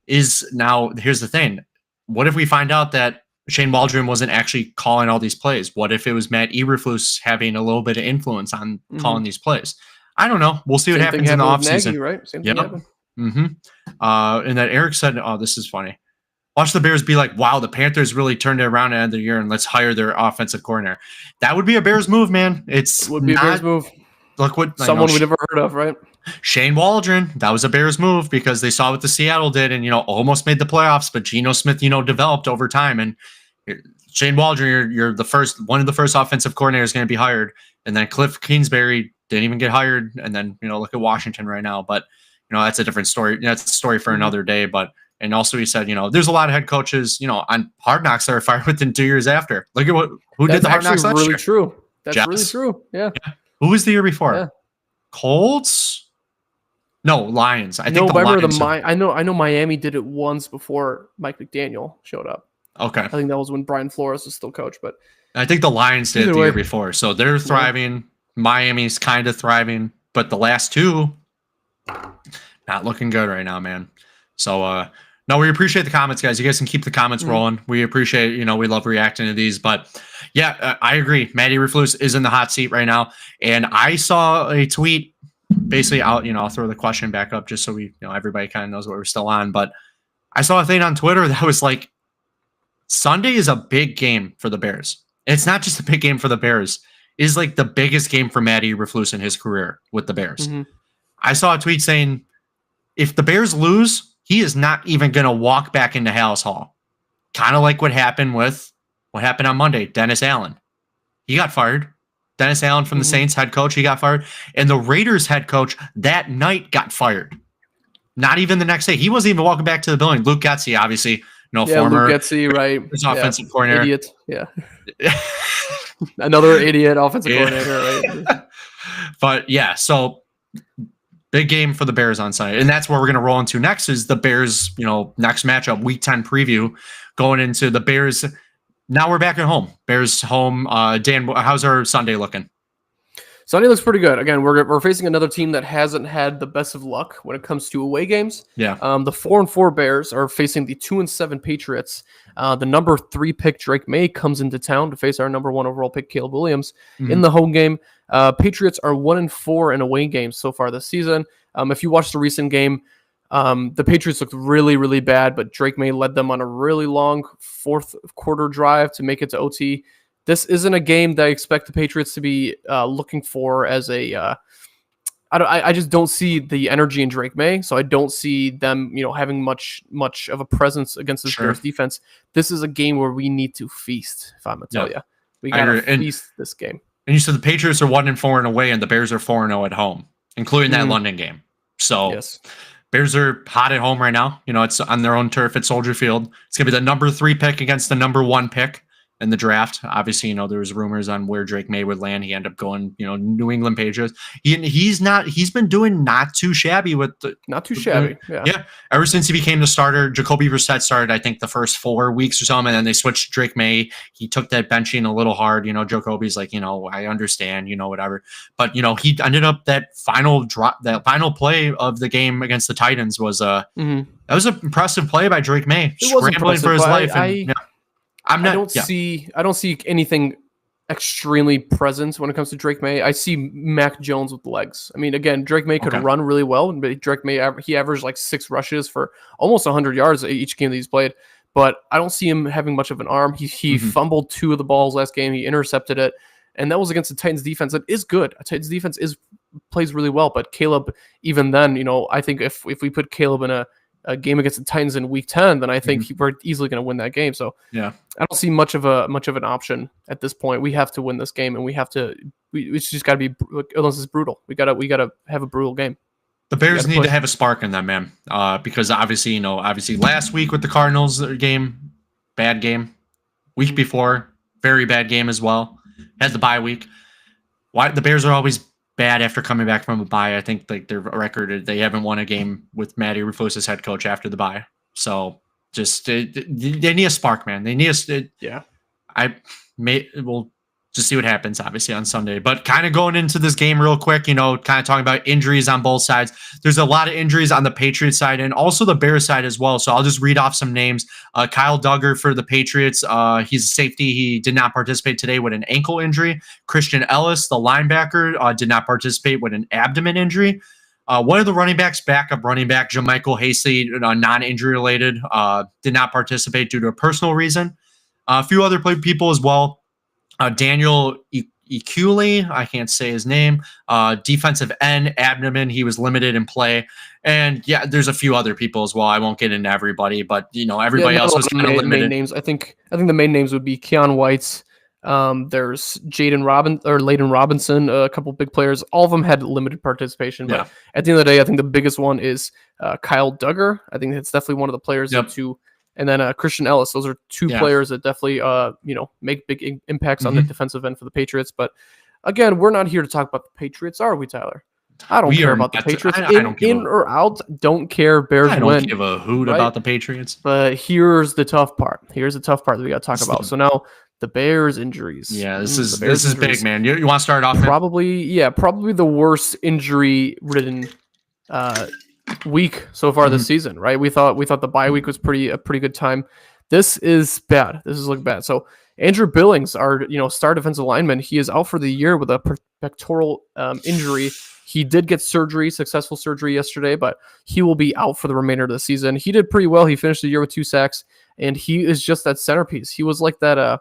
here's the thing: what if we find out that Shane Waldron wasn't actually calling all these plays? What if it was Matt Eberflus having a little bit of influence on calling these plays? I don't know. We'll see what happens in the offseason. Right? Same thing happened. And then Eric said, oh, this is funny. Watch the Bears be like, wow, the Panthers really turned it around at the end of the year, and let's hire their offensive coordinator. That would be a Bears move, man. It would be a Bears move. Look what someone we never heard of, right? Shane Waldron, that was a Bears move because they saw what the Seattle did and, almost made the playoffs, but Geno Smith, developed over time. And Shane Waldron, you're one of the first offensive coordinators going to be hired, and then Cliff Kingsbury didn't even get hired, and then look at Washington right now. But that's a different story. That's a story for another day. But and also he said, there's a lot of head coaches, on Hard Knocks that are fired within 2 years after. Look at who did the Hard Knocks last really year. True. That's Jets. Really true. Yeah. Who was the year before? Yeah. Colts? No, Lions. I think the Lions. I know Miami did it once before Mike McDaniel showed up. Okay. I think that was when Brian Flores was still coach, but I think the Lions did it the year before. So they're thriving. Yeah. Miami's kind of thriving, but the last two not looking good right now, man. So no, we appreciate the comments, guys. You guys can keep the comments rolling. We appreciate, we love reacting to these. But yeah, I agree. Matty Eberflus is in the hot seat right now. And I saw a tweet basically I'll throw the question back up just so we, everybody kind of knows what we're still on. But I saw a thing on Twitter that was like, Sunday is a big game for the Bears. And it's not just a big game for the Bears. It is like the biggest game for Matty Eberflus in his career with the Bears. Mm-hmm. I saw a tweet saying, if the Bears lose, he is not even going to walk back into Hallis Hall. Kind of like what happened on Monday. Dennis Allen. He got fired. Dennis Allen from the Saints head coach, he got fired. And the Raiders head coach that night got fired. Not even the next day. He wasn't even walking back to the building. Luke Getsy, obviously, former Luke Getsy, right? Offensive coordinator. Idiot. Yeah. Another idiot offensive coordinator, right? But yeah, so big game for the Bears on Sunday. And that's where we're going to roll into next is the Bears, next matchup, week 10 preview, going into the Bears. Now we're back at home. Bears home. Dan, how's our Sunday looking? Sunday looks pretty good. Again, we're facing another team that hasn't had the best of luck when it comes to away games. Yeah. The 4-4 Bears are facing the 2-7 Patriots. The number 3 pick Drake May comes into town to face our number 1 overall pick Caleb Williams in the home game. Patriots are 1-4 in away games so far this season. If you watch the recent game, the Patriots looked really, really bad, but Drake May led them on a really long fourth quarter drive to make it to OT. This isn't a game that I expect the Patriots to be looking for as a. I just don't see the energy in Drake May, so I don't see them, having much of a presence against this Bears defense. This is a game where we need to feast. If I'm gonna tell you, we gotta feast this game. And you said the Patriots are 1-4 in away, and the Bears are 4-0 at home, including that London game. So yes. Bears are hot at home right now. It's on their own turf at Soldier Field. It's gonna be the number 3 pick against the number 1 pick in the draft. Obviously, there was rumors on where Drake May would land. He ended up going, New England Patriots. He's been doing not too shabby Yeah. Ever since he became the starter, Jacoby Brissett started, I think, the first 4 weeks or something, and then they switched Drake May. He took that benching a little hard. Jacoby's like, I understand, whatever. But, he ended up that final play of the game against the Titans was that was an impressive play by Drake May, scrambling for his life. I don't see anything extremely present when it comes to Drake May. I see Mac Jones with legs. I mean, again, Drake May could run really well, but Drake May, he averaged like 6 rushes for almost 100 yards each game that he's played. But I don't see him having much of an arm. He fumbled 2 of the balls last game. He intercepted it, and that was against the Titans defense that is good. The Titans defense plays really well, but Caleb, even then, I think if we put Caleb in a game against the Titans in week 10, then I think we're easily going to win that game. So yeah, I don't see much of an option at this point. We have to win this game, and it's just got to be, unless it's brutal. We gotta have a brutal game. The Bears need to have a spark in them, man. Because obviously last week with the Cardinals game, bad game. Week before, very bad game as well. Had the bye week. Why the Bears are always bad after coming back from a bye. I think like their record, they haven't won a game with Matty Eberflus as head coach after the bye. So just they need a spark, man. They need we'll just see what happens, obviously, on Sunday. But kind of going into this game real quick, kind of talking about injuries on both sides. There's a lot of injuries on the Patriots side and also the Bears side as well. So I'll just read off some names. Kyle Duggar for the Patriots. He's a safety. He did not participate today with an ankle injury. Christian Ellis, the linebacker, did not participate with an abdomen injury. One of the running backs, backup running back, Jermichael Hasty, non-injury related, did not participate due to a personal reason. A few other people as well. Daniel Eculi, I can't say his name. Defensive end, Abdomen, he was limited in play. And yeah, there's a few other people as well. I won't get into everybody, but everybody else was kind of limited. Main names. I think the main names would be Keon Whites. There's Layden Robinson, a couple big players. All of them had limited participation, but at the end of the day, I think the biggest one is Kyle Duggar. I think it's definitely one of the players to. And then Christian Ellis. Those are two players that definitely, make big impacts on the defensive end for the Patriots. But again, we're not here to talk about the Patriots, are we, Tyler? I don't care about the Patriots. In or out, don't care. Bears win. I don't give a hoot about the Patriots. But here's the tough part. Here's the tough part that we got to talk about. So now the Bears injuries. Yeah, this is big, man. You want to start off? Probably the worst injury-ridden week so far this season, right? We thought the bye week was a pretty good time. This is bad. This is looking bad. So Andrew Billings, our star defensive lineman, he is out for the year with a pectoral injury. He did get successful surgery yesterday, but he will be out for the remainder of the season. He did pretty well. He finished the year with 2 sacks, and he is just that centerpiece. He was like that. I'm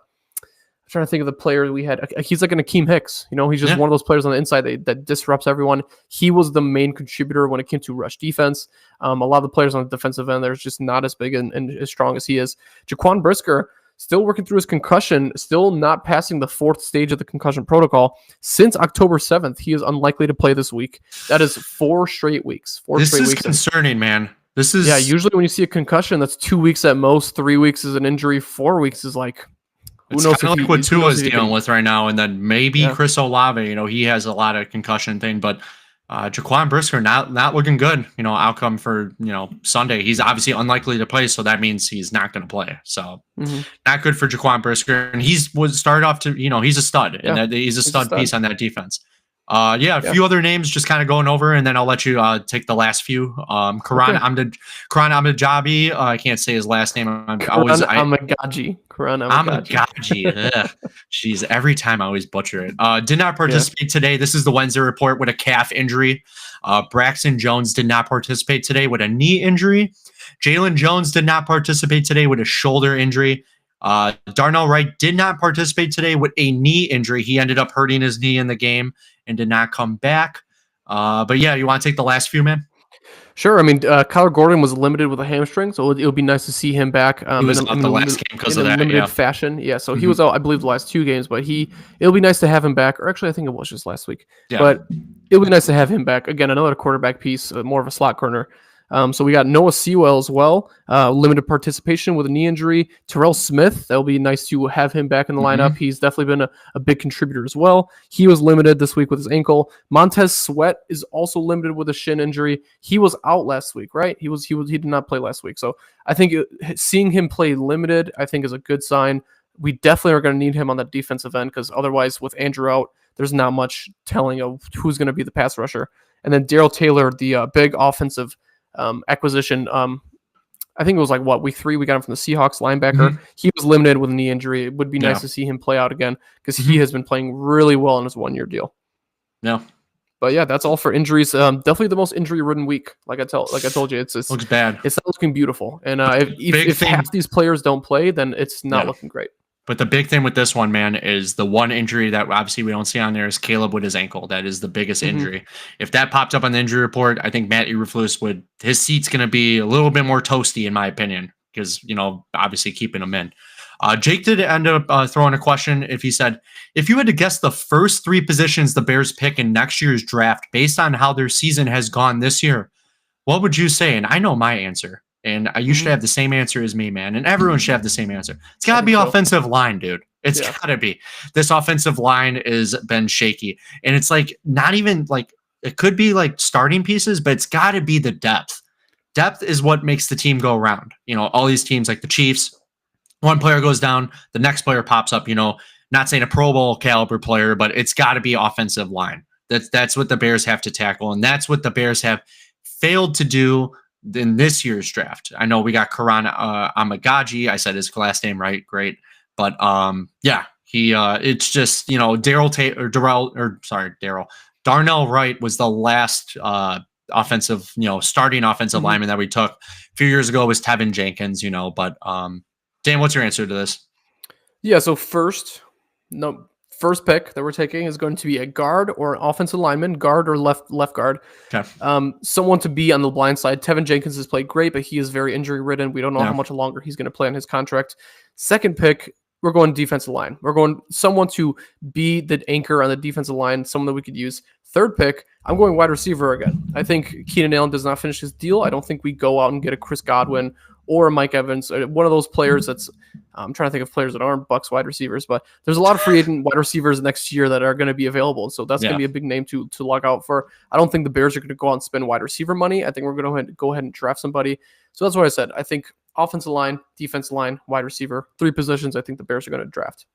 trying to think of the player we had. He's like an Akeem Hicks. He's just one of those players on the inside that disrupts everyone. He was the main contributor when it came to rush defense. A lot of the players on the defensive end, they're just not as big and as strong as he is. Jaquan Brisker, still working through his concussion, still not passing the 4th stage of the concussion protocol. Since October 7th, he is unlikely to play this week. That is 4 straight weeks. This is concerning, man. This is... Yeah, usually when you see a concussion, that's 2 weeks at most. 3 weeks is an injury. 4 weeks is like... It's kind of like what Tua is dealing with right now, and then maybe Chris Olave. He has a lot of concussion thing, but Jaquan Brisker not looking good. Outcome for Sunday. He's obviously unlikely to play, so that means he's not going to play. So not good for Jaquan Brisker, and started off to he's a stud, and he's a stud piece on that defense. A few other names just kind of going over, and then I'll let you take the last few. Karan Amadajabi. I can't say his last name. Amagaji. Jeez, every time I always butcher it. Did not participate today. This is the Wednesday report with a calf injury. Braxton Jones did not participate today with a knee injury. Jalen Jones did not participate today with a shoulder injury. Darnell Wright did not participate today with a knee injury. He ended up hurting his knee in the game and did not come back. But yeah, you want to take the last few, man? Sure. I mean, Kyler Gordon was limited with a hamstring, so it would be nice to see him back. He was out the last game because of that. Limited fashion. Yeah, so he was out, I believe, the last 2 games, but it'll be nice to have him back. Or actually, I think it was just last week. Yeah. But it'll be nice to have him back. Again, another quarterback piece, more of a slot corner. So we got Noah Sewell as well, limited participation with a knee injury. Terrell Smith, that'll be nice to have him back in the lineup. He's definitely been a big contributor as well. He was limited this week with his ankle. Montez Sweat is also limited with a shin injury. He was out last week, right? He did not play last week. So I think seeing him play limited, I think is a good sign. We definitely are going to need him on that defensive end because otherwise with Andrew out, there's not much telling of who's going to be the pass rusher. And then Darrell Taylor, the big offensive acquisition. I think it was like week 3 we got him from the Seahawks linebacker. He was limited with a knee injury. It would be nice to see him play out again because he has been playing really well in his 1-year deal. Yeah. But yeah, that's all for injuries. Definitely the most injury-ridden week. Like I told you, it's looks bad. It's not looking beautiful. And if half these players don't play, then it's not looking great. But the big thing with this one, man, is the one injury that obviously we don't see on there is Caleb with his ankle. That is the biggest injury. If that popped up on the injury report, I think Matt Eberflus his seat's going to be a little bit more toasty, in my opinion, because, obviously keeping him in. Jake did end up throwing a question. If he said, if you had to guess the first 3 positions the Bears pick in next year's draft based on how their season has gone this year, what would you say? And I know my answer. And you should have the same answer as me, man. And everyone should have the same answer. It's got to be offensive line, dude. It's got to be. This offensive line has been shaky. And it's like not even like it could be like starting pieces, but it's got to be the depth. Depth is what makes the team go around. All these teams like the Chiefs, one player goes down, the next player pops up, not saying a Pro Bowl caliber player, but it's got to be offensive line. That's what the Bears have to tackle. And that's what the Bears have failed to do in this year's draft. I know we got Karan Amagaji. I said his last name right. Great. But it's just, Darnell Wright was the last offensive, starting offensive lineman that we took. A few years ago was Tevin Jenkins, but Dan, what's your answer to this? Yeah, so first pick that we're taking is going to be a guard or an offensive lineman, guard or left guard. Okay. Someone to be on the blind side. Tevin Jenkins has played great, but he is very injury ridden. We don't know how much longer he's going to play on his contract. Second pick, we're going defensive line. We're going someone to be the anchor on the defensive line, someone that we could use. Third pick, I'm going wide receiver again. I think Keenan Allen does not finish his deal. I don't think we go out and get a Chris Godwin or Mike Evans, one of those players that's I'm trying to think of players that aren't Bucs wide receivers, but there's a lot of free agent wide receivers next year that are going to be available. So that's going to be a big name to look out for. I don't think the Bears are going to go out and spend wide receiver money. I think we're going to go ahead and draft somebody. So that's what I said. I think offensive line, defensive line, wide receiver, 3 positions I think the Bears are going to draft.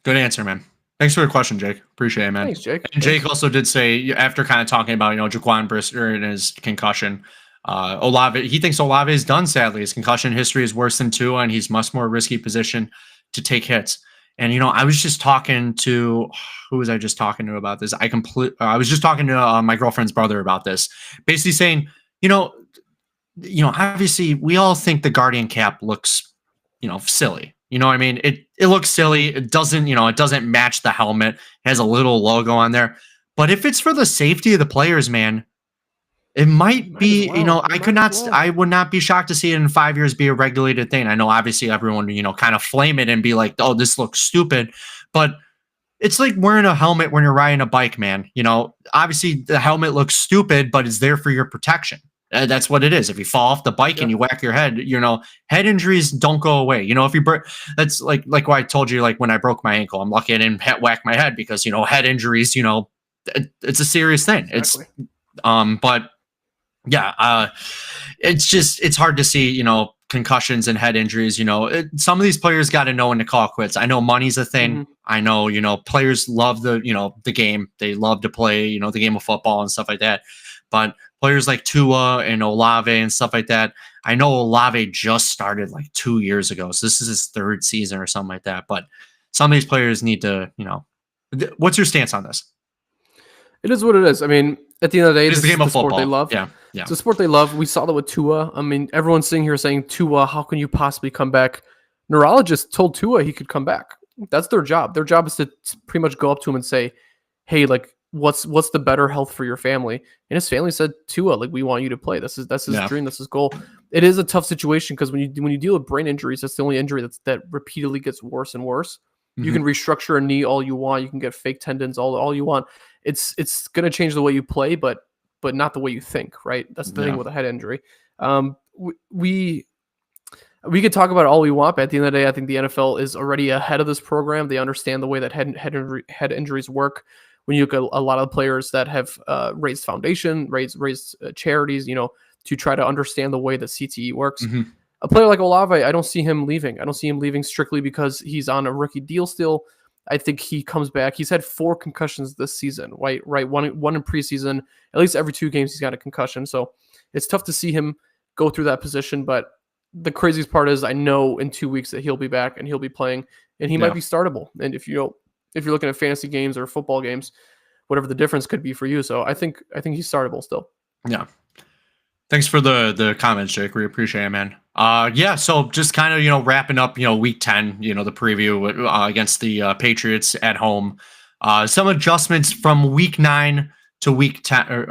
Good answer, man. Thanks for the question, Jake. Appreciate it, man. Thanks, Jake. And Jake also did say, after kind of talking about, Jaquan Brisker and his concussion, Olave, he thinks Olave is done, sadly. His concussion history is worse than Tua, and he's much more risky position to take hits. And, I was just talking to, who was I just talking to about this? I was just talking to my girlfriend's brother about this, basically saying, obviously we all think the Guardian cap looks, silly. You know what I mean? It looks silly. It doesn't match the helmet. It has a little logo on there. But if it's for the safety of the players, man, it might be, I would not be shocked to see it in 5 years be a regulated thing. I know obviously everyone, kind of flame it and be like, oh, this looks stupid. But it's like wearing a helmet when you're riding a bike, man. Obviously the helmet looks stupid, but it's there for your protection. That's what it is. If you fall off the bike and you whack your head, head injuries don't go away. If you break, that's like what I told you, like when I broke my ankle, I'm lucky I didn't whack my head because, head injuries, it's a serious thing. Exactly. But yeah, it's hard to see, concussions and head injuries. Some of these players got to know when to call quits. I know money's a thing. Mm-hmm. I know, players love the game. They love to play, the game of football and stuff like that. But players like Tua and Olave and stuff like that, I know Olave just started like 2 years ago. So this is his 3rd season or something like that. But some of these players need to, what's your stance on this? It is what it is. I mean, at the end of the day, it's the game of football. Sport they love. Yeah. It's a sport they love. We saw that with Tua. I mean, everyone's sitting here saying, Tua, how can you possibly come back? Neurologists told Tua he could come back. That's their job. Their job is to pretty much go up to him and say, hey, like, what's the better health for your family? And his family said, Tua, like, we want you to play. That's his dream. That's his goal. It is a tough situation because when you deal with brain injuries, that's the only injury that repeatedly gets worse and worse. Mm-hmm. You can restructure a knee all you want. You can get fake tendons all you want. It's going to change the way you play, but not the way you think, right? That's the thing with a head injury. We could talk about it all we want, but at the end of the day, I think the NFL is already ahead of this program. They understand the way that head injuries work. When you look at a lot of players that have raised foundation, raised charities, to try to understand the way that CTE works. Mm-hmm. A player like Olave, I don't see him leaving. I don't see him leaving strictly because he's on a rookie deal still. I think he comes back. He's had 4 concussions this season, right? One in preseason. At least every 2 games he's got a concussion. So it's tough to see him go through that position. But the craziest part is I know in 2 weeks that he'll be back and he'll be playing and he might be startable. And if you're looking at fantasy games or football games, whatever the difference could be for you. So I think he's startable still. Yeah. Thanks for the comments, Jake. We appreciate it, man. So just kind of, wrapping up, week 10, the preview against the Patriots at home. Some adjustments from week 9 to week 10.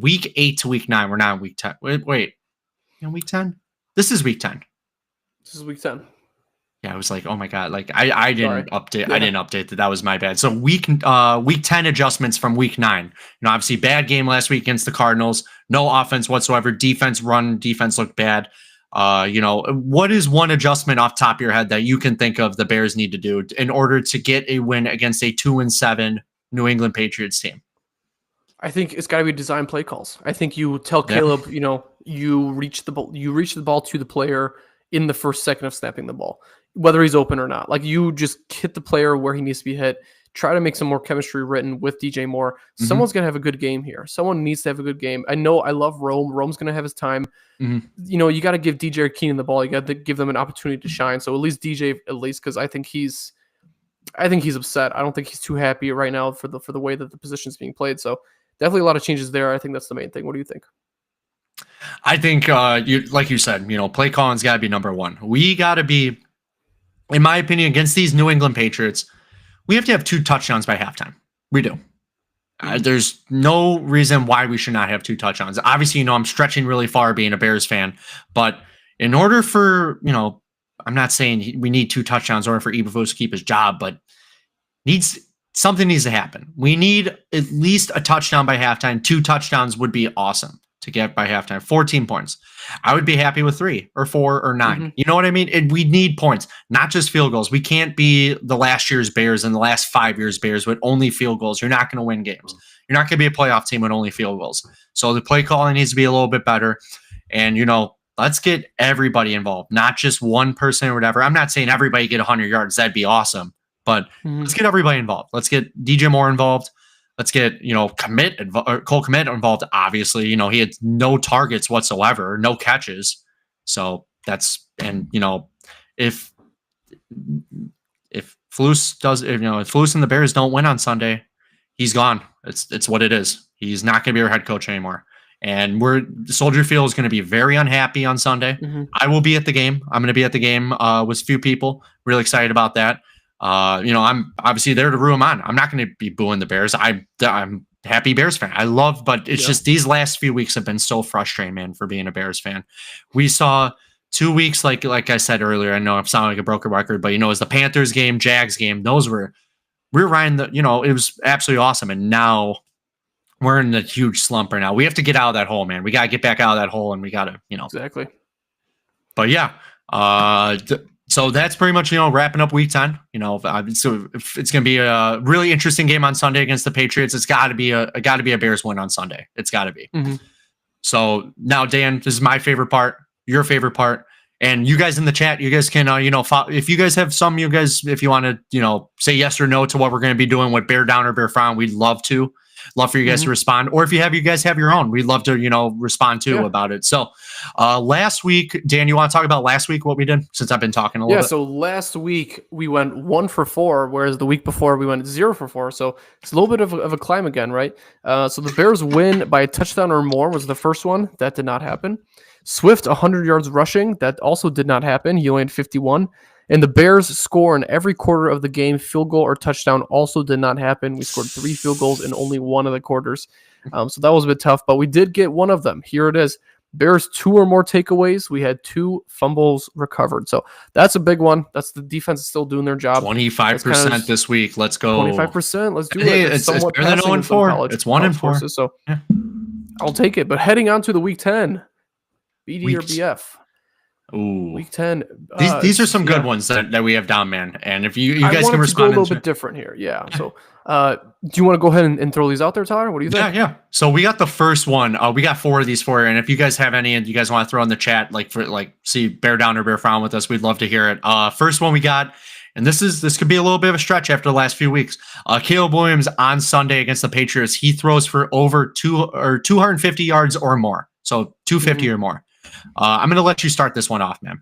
Week 8 to week 9. We're not in week 10. Wait. In week 10? This is week 10. This is week 10. Yeah, I was like, oh my God, like I didn't update. Yeah. I didn't update that. That was my bad. So week 10 adjustments from week 9. Obviously bad game last week against the Cardinals. No offense whatsoever. Defense looked bad. What is one adjustment off top of your head that you can think of the Bears need to do in order to get a win against a 2-7 New England Patriots team? I think it's got to be design play calls. I think you tell Caleb, you reach the ball to the player in the first second of snapping the ball, whether he's open or not. Like, you just hit the player where he needs to be hit. Try to make some more chemistry written with DJ Moore. Mm-hmm. Someone's going to have a good game here. Someone needs to have a good game. I know I love Rome. Rome's going to have his time. Mm-hmm. You got to give DJ or Keenan the ball. You got to give them an opportunity to shine. So at least DJ, because I think he's upset. I don't think he's too happy right now for the way that the position is being played. So definitely a lot of changes there. I think that's the main thing. What do you think? I think, like you said, play calling's got to be number one. We got to be in my opinion, against these New England Patriots, we have to have 2 touchdowns by halftime. We do. There's no reason why we should not have 2 touchdowns. Obviously, I'm stretching really far being a Bears fan, but in order for, I'm not saying we need 2 touchdowns in order for Eberflus to keep his job, but something needs to happen. We need at least a touchdown by halftime. 2 touchdowns would be awesome to get by halftime. 14 points. I would be happy with 3 or 4 or 9. You know what I mean? We need points, not just field goals. We can't be the last year's Bears and the last 5 years Bears with only field goals. You're not going to win games. You're not going to be a playoff team with only field goals. So the play calling needs to be a little bit better. And, let's get everybody involved, not just one person or whatever. I'm not saying everybody get 100 yards. That'd be awesome. But let's get everybody involved. Let's get DJ Moore involved. Let's get, Cole Kmet involved. Obviously, he had no targets whatsoever, no catches. So if Flus and the Bears don't win on Sunday, he's gone. It's what it is. He's not going to be our head coach anymore. And Soldier Field is going to be very unhappy on Sunday. I will be at the game. I'm going to be at the game with a few people. Really excited about that. I'm obviously there to root them on. I'm not going to be booing the Bears. I'm happy Bears fan. But it's just these last few weeks have been so frustrating, man, for being a Bears fan. We saw 2 weeks, like I said earlier, I know I'm sounding like a broken record, but it was the Panthers game, Jags game. We're riding it was absolutely awesome. And now we're in a huge slump right now. We have to get out of that hole, man. We got to get back out of that hole, and we got to, Exactly. But yeah, so that's pretty much, wrapping up week 10. So if it's going to be a really interesting game on Sunday against the Patriots, it's got to be a Bears win on Sunday. It's got to be. So now, Dan, this is my favorite part, your favorite part. And you guys in the chat, you guys can, if you guys have if you want to, say yes or no to what we're going to be doing with Bear Down or Bear Frown, we'd love for you guys to respond. Or if you guys have your own, we'd love to, respond too about it. So last week, Dan, you want to talk about last week, what we did, since I've been talking a little bit? Yeah, so last week we went 1 for 4, whereas the week before we went 0 for 4. So it's a little bit of a climb again, right? So the Bears win by a touchdown or more was the first one. That did not happen. Swift, 100 yards rushing. That also did not happen. He only had 51. And the Bears score in every quarter of the game, field goal or touchdown, also did not happen. We scored 3 field goals in only one of the quarters. So that was a bit tough, but we did get one of them. Here it is. Bears 2 or more takeaways. We had 2 fumbles recovered. So that's a big one. That's the defense is still doing their job. 25% this week. Let's go. 25%. Let's do it. It's better than 0-4. It's 1-4. So I'll take it. But heading on to the week 10, BD or BF. Ooh. Week 10. These are some good ones that we have down, man. And if you guys can respond, go a little bit different here. Yeah. So, do you want to go ahead and throw these out there, Tyler? What do you think? Yeah. So we got the first one. We got 4 of these for you. And if you guys have any, and you guys want to throw in the chat, see Bear Down or Bear Frown with us, we'd love to hear it. First one we got, and this could be a little bit of a stretch after the last few weeks. Caleb Williams on Sunday against the Patriots. He throws for over 250 yards or more. So 250 or more. I'm going to let you start this one off, man.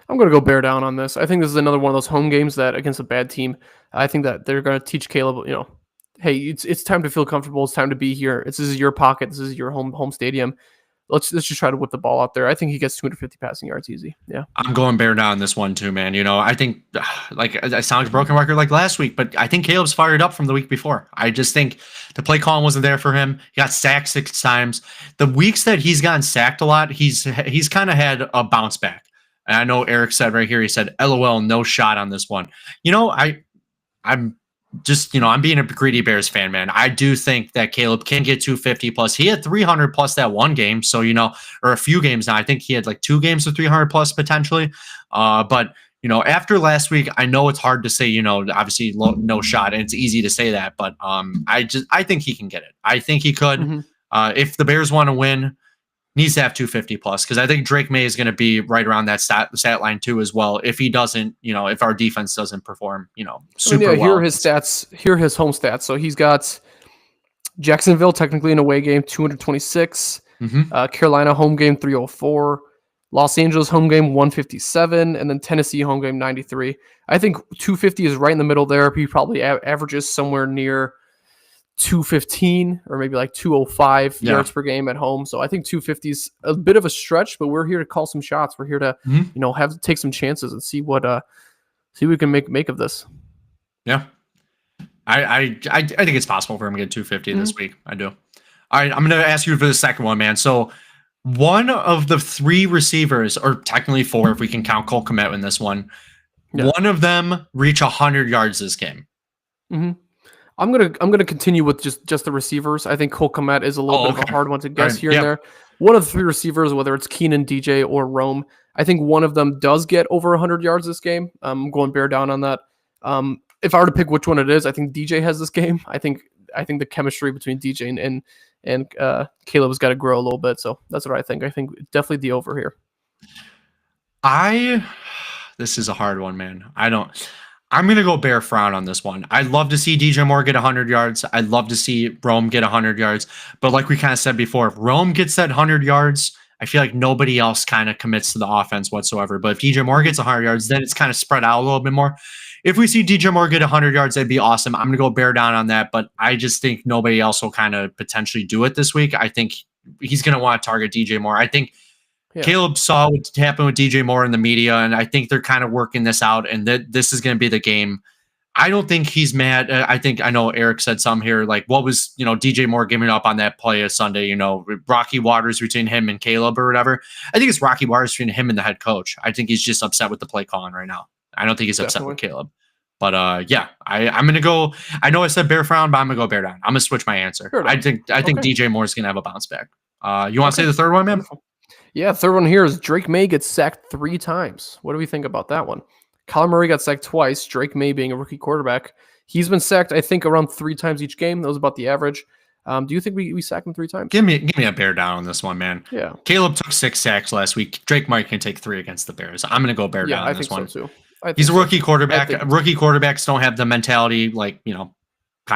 I'm going to go Bear Down on this. I think this is another one of those home games that against a bad team, I think that they're going to teach Caleb, hey, it's time to feel comfortable. It's time to be here. This is your pocket. This is your home stadium. Let's just try to whip the ball out there. I think he gets 250 passing yards easy. Yeah. I'm going Bear Down this one too, man. I think I sound like a broken record like last week, but I think Caleb's fired up from the week before. I just think the play calling wasn't there for him. He got sacked 6 times. The weeks that he's gotten sacked a lot, he's kind of had a bounce back. And I know Eric said right here, he said, LOL, no shot on this one. I'm just, I'm being a greedy Bears fan, man. I do think that Caleb can get 250 plus. He had 300 plus that one game. So, or a few games now. I think he had 2 games of 300 plus potentially. But, after last week, I know it's hard to say, obviously no shot. And it's easy to say that. But I think he can get it. I think he could. If the Bears want to win, needs to have 250 plus, because I think Drake May is going to be right around that stat line too as well. If he doesn't, if our defense doesn't perform, super well. Here are his stats. Here are his home stats. So he's got Jacksonville technically an away game 226, Carolina home game 304, Los Angeles home game 157, and then Tennessee home game 93. I think 250 is right in the middle there. He probably averages somewhere near 215 or maybe 205 yards per game at home. So I think 250 is a bit of a stretch, but we're here to call some shots. We're here to, take some chances and see what See what we can make of this. Yeah. I think it's possible for him to get 250 this week. I do. All right, I'm going to ask you for the second one, man. So one of the 3 receivers, or technically 4 if we can count Cole Kmet in this one, one of them reach 100 yards this game. I'm gonna continue with just the receivers. I think Cole Kmet is a little bit of a hard one to guess here and there. One of the 3 receivers, whether it's Keenan, DJ, or Rome, I think one of them does get over 100 yards this game. I'm going bear down on that. If I were to pick which one it is, I think DJ has this game. I think the chemistry between DJ and Caleb has got to grow a little bit. So that's what I think. I think definitely the over here. This is a hard one, man. I'm going to go bear frown on this one. I'd love to see DJ Moore get 100 yards. I'd love to see Rome get 100 yards. But like we kind of said before, if Rome gets that 100 yards, I feel like nobody else kind of commits to the offense whatsoever. But if DJ Moore gets 100 yards, then it's kind of spread out a little bit more. If we see DJ Moore get 100 yards, that'd be awesome. I'm going to go bear down on that. But I just think nobody else will kind of potentially do it this week. I think he's going to want to target DJ Moore. I think Caleb saw what happened with DJ Moore in the media, and I think they're kind of working this out, and this is going to be the game. I don't think he's mad. I know Eric said some here, like what was, DJ Moore giving up on that play of Sunday, rocky waters between him and Caleb or whatever. I think it's rocky waters between him and the head coach. I think he's just upset with the play calling right now. I don't think he's upset with Caleb. But I'm going to go. I know I said bear frown, but I'm going to go bear down. I'm going to switch my answer. I think DJ Moore is going to have a bounce back. You want to say the third one, man? Wonderful. Yeah, third one here is Drake May gets sacked 3 times. What do we think about that one? Kyler Murray got sacked twice. Drake May being a rookie quarterback. He's been sacked, I think, around 3 times each game. That was about the average. Do you think we sack him 3 times? Give me a bear down on this one, man. Yeah. Caleb took 6 sacks last week. Drake May can take 3 against the Bears. I'm going to go bear down on this one. So too. He's a rookie quarterback. Rookie quarterbacks don't have the mentality kind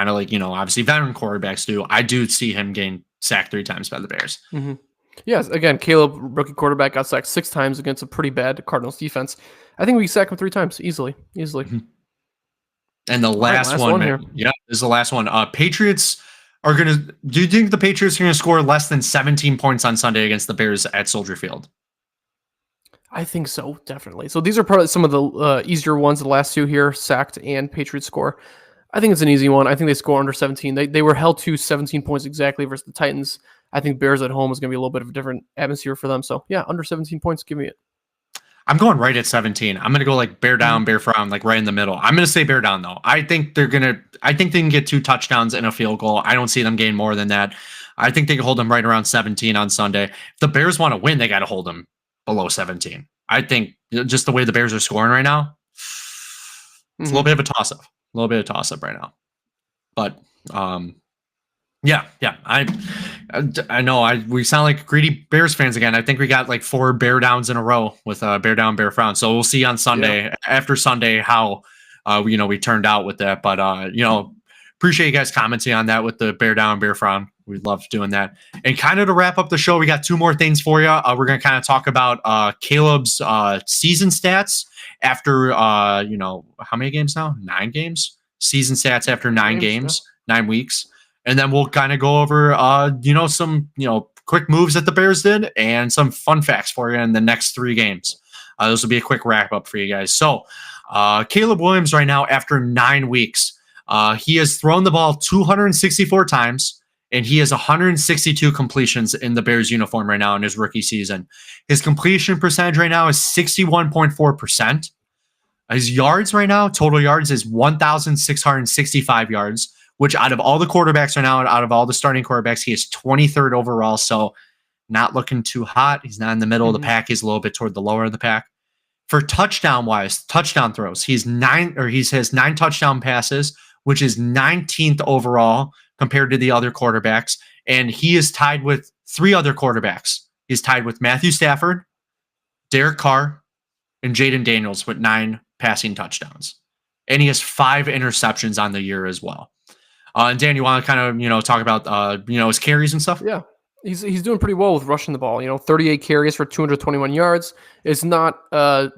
of like, obviously veteran quarterbacks do. I do see him getting sacked 3 times by the Bears. Mm-hmm. Yes, again, Caleb, rookie quarterback, got sacked 6 times against a pretty bad Cardinals defense. I think we sack him 3 times easily. Mm-hmm. And the last one here. Yeah, this is the last one. Patriots are going to. Do you think the Patriots are going to score less than 17 points on Sunday against the Bears at Soldier Field? I think so, definitely. So these are probably some of the easier ones. The last 2 here, sacked and Patriots score. I think it's an easy one. I think they score under 17. They were held to 17 points exactly versus the Titans. I think Bears at home is going to be a little bit of a different atmosphere for them. So, yeah, under 17 points, give me it. I'm going right at 17. I'm going to go like bear down, bear frown, like right in the middle. I'm going to say bear down, though. I think they can get 2 touchdowns and a field goal. I don't see them gain more than that. I think they can hold them right around 17 on Sunday. If the Bears want to win, they got to hold them below 17. I think just the way the Bears are scoring right now, it's a little bit of a toss-up. A little bit of toss-up right now. But, yeah. I know we sound like greedy Bears fans again. I think we got like 4 bear downs in a row with bear down, bear frown. So we'll see on Sunday, after Sunday, how we turned out with that. But appreciate you guys commenting on that with the bear down, bear frown. We love doing that. And kind of to wrap up the show, we got 2 more things for you. We're going to kind of talk about Caleb's season stats after how many games now? 9 games. Season stats after 9 games, 9 weeks. And then we'll kind of go over, some, quick moves that the Bears did and some fun facts for you in the next 3 games. This will be a quick wrap up for you guys. So Caleb Williams right now, after 9 weeks, he has thrown the ball 264 times and he has 162 completions in the Bears uniform right now in his rookie season. His completion percentage right now is 61.4%. His yards right now, total yards, is 1,665 yards. Which out of all the quarterbacks right now, out of all the starting quarterbacks, he is 23rd overall. So not looking too hot. He's not in the middle of the pack. He's a little bit toward the lower of the pack. For touchdown throws, he has 9 touchdown passes, which is 19th overall compared to the other quarterbacks. And he is tied with 3 other quarterbacks. He's tied with Matthew Stafford, Derek Carr, and Jaden Daniels with 9 passing touchdowns. And he has 5 interceptions on the year as well. And Dan, you want to kind of, talk about, his carries and stuff? Yeah, he's doing pretty well with rushing the ball. 38 carries for 221 yards. It's not, for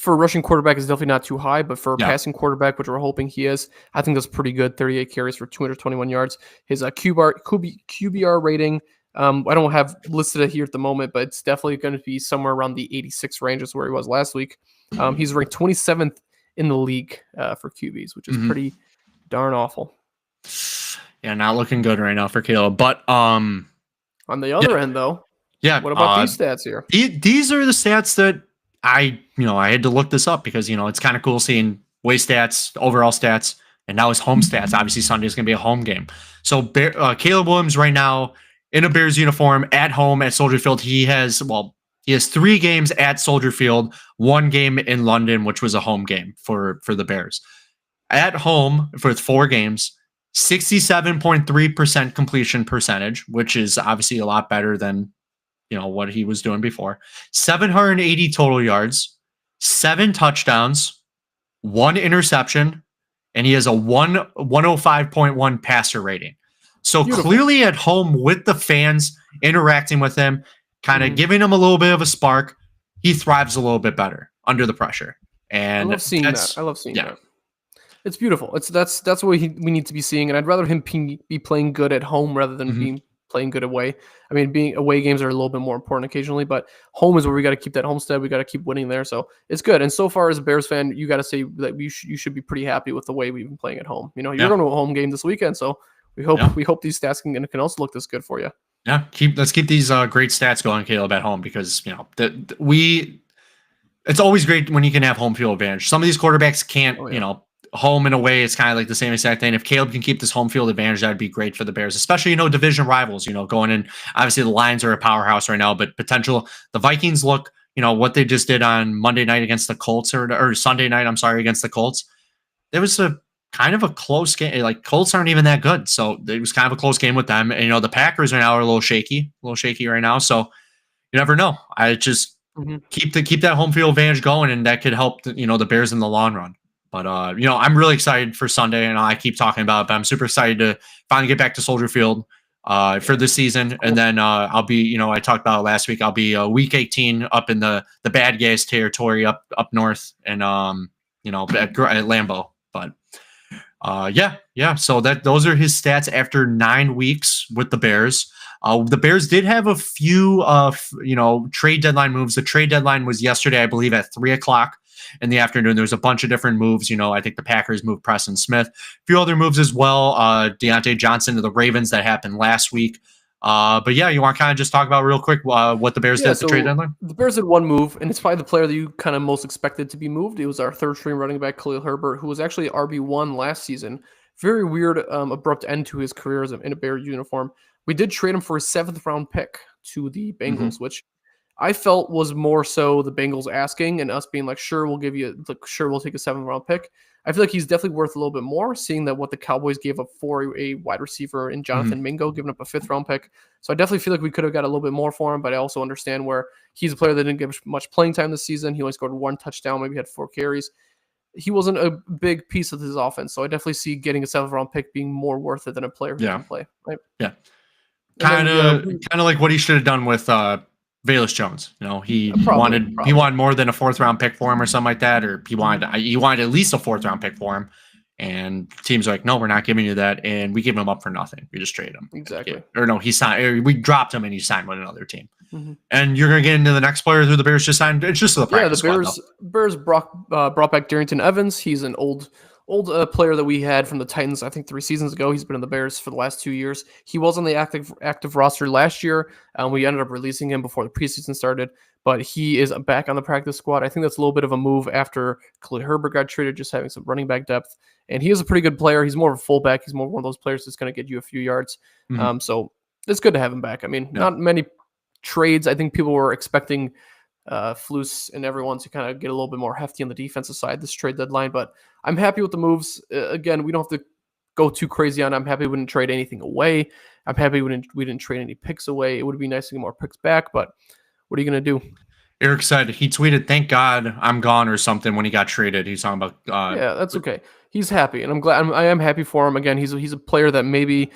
a rushing quarterback, is definitely not too high, but for a passing quarterback, which we're hoping he is, I think that's pretty good. 38 carries for 221 yards. His QBR rating, I don't have listed it here at the moment, but it's definitely going to be somewhere around the 86 range is where he was last week. He's ranked 27th in the league for QBs, which is pretty darn awful. Yeah, not looking good right now for Caleb. But on the other end, though, what about these stats here? These are the stats that I had to look this up because it's kind of cool seeing away stats, overall stats, and now his home stats. Obviously, Sunday is going to be a home game. So Caleb Williams right now in a Bears uniform at home at Soldier Field. He has 3 games at Soldier Field, 1 game in London, which was a home game for the Bears. At home for 4 games. 67.3% completion percentage, which is obviously a lot better than what he was doing before. 780 total yards, 7 touchdowns, 1 interception, and he has a 105.1 passer rating. So clearly at home with the fans interacting with him, kind of giving him a little bit of a spark, he thrives a little bit better under the pressure. And I love seeing that. It's beautiful. That's what we need to be seeing, and I'd rather him be playing good at home rather than being playing good away. I mean, being away games are a little bit more important occasionally, but home is where we got to keep that homestead. We got to keep winning there, so it's good. And so far, as a Bears fan, you got to say that you should be pretty happy with the way we've been playing at home. You're going to a home game this weekend, so we hope these stats can also look this good for you. Yeah, let's keep these great stats going, Caleb, at home, because it's always great when you can have home field advantage. Some of these quarterbacks can't, home and away, it's kind of like the same exact thing. If Caleb can keep this home field advantage, that'd be great for the Bears, especially, division rivals, going in. Obviously, the Lions are a powerhouse right now, but the Vikings look, what they just did on Monday night against the Colts or Sunday night, against the Colts. There was a kind of a close game. Like, Colts aren't even that good. So it was kind of a close game with them. And, the Packers right now are a little shaky right now. So you never know. I just keep that home field advantage going, and that could help, the Bears in the long run. But, I'm really excited for Sunday, and I keep talking about it, but I'm super excited to finally get back to Soldier Field for this season. Cool. And then I'll be, I talked about it last week, I'll be week 18 up in the bad guys territory up north and, at Lambeau. But so those are his stats after 9 weeks with the Bears. The Bears did have a few, trade deadline moves. The trade deadline was yesterday, I believe, at 3:00 in the afternoon. There was a bunch of different moves. I think the Packers moved Preston Smith, a few other moves as well. Deontay Johnson to the Ravens that happened last week. But yeah, you want to kind of just talk about real quick what the Bears did at the trade deadline? The Bears did one move, and it's probably the player that you kind of most expected to be moved. It was our third-string running back, Khalil Herbert, who was actually RB1 last season. Very weird, abrupt end to his career in a Bears uniform. We did trade him for a 7th-round pick to the Bengals, which I felt was more so the Bengals asking and us being like, sure, we'll take a 7th-round pick. I feel like he's definitely worth a little bit more, seeing that what the Cowboys gave up for a wide receiver in Jonathan Mingo, giving up a 5th-round pick. So I definitely feel like we could have got a little bit more for him, but I also understand where he's a player that didn't get much playing time this season. He only scored 1 touchdown, maybe had 4 carries. He wasn't a big piece of his offense, so I definitely see getting a 7th-round pick being more worth it than a player who can play. Right? Yeah. Kind of like what he should have done with Velus Jones. He wanted more than a 4th-round pick for him or something like that, or he wanted at least a 4th-round pick for him. And teams are like, no, we're not giving you that, and we give him up for nothing. We just trade him. Exactly. Or no, he signed. Or we dropped him and he signed with another team. And you're gonna get into the next player who the Bears just signed. It's just the practice squad, Bears brought back Darrington Evans. He's an old player that we had from the Titans, I think 3 seasons ago. He's been in the Bears for the last 2 years. He was on the active roster last year. We ended up releasing him before the preseason started, but he is back on the practice squad. I think that's a little bit of a move after Khalil Herbert got traded, just having some running back depth. And he is a pretty good player. He's more of a fullback. He's more one of those players that's going to get you a few yards. So it's good to have him back. I mean, not many trades. I think people were expecting Flus and everyone to kind of get a little bit more hefty on the defensive side this trade deadline, but I'm happy with the moves. Again, we don't have to go too crazy on it. I'm happy we didn't trade anything away. I'm happy we didn't trade any picks away. It would be nice to get more picks back, but what are you going to do? Eric said he tweeted, "Thank God I'm gone" or something when he got traded. He's talking about yeah, that's okay. He's happy, and I'm glad. I am happy for him. Again, he's a player that maybe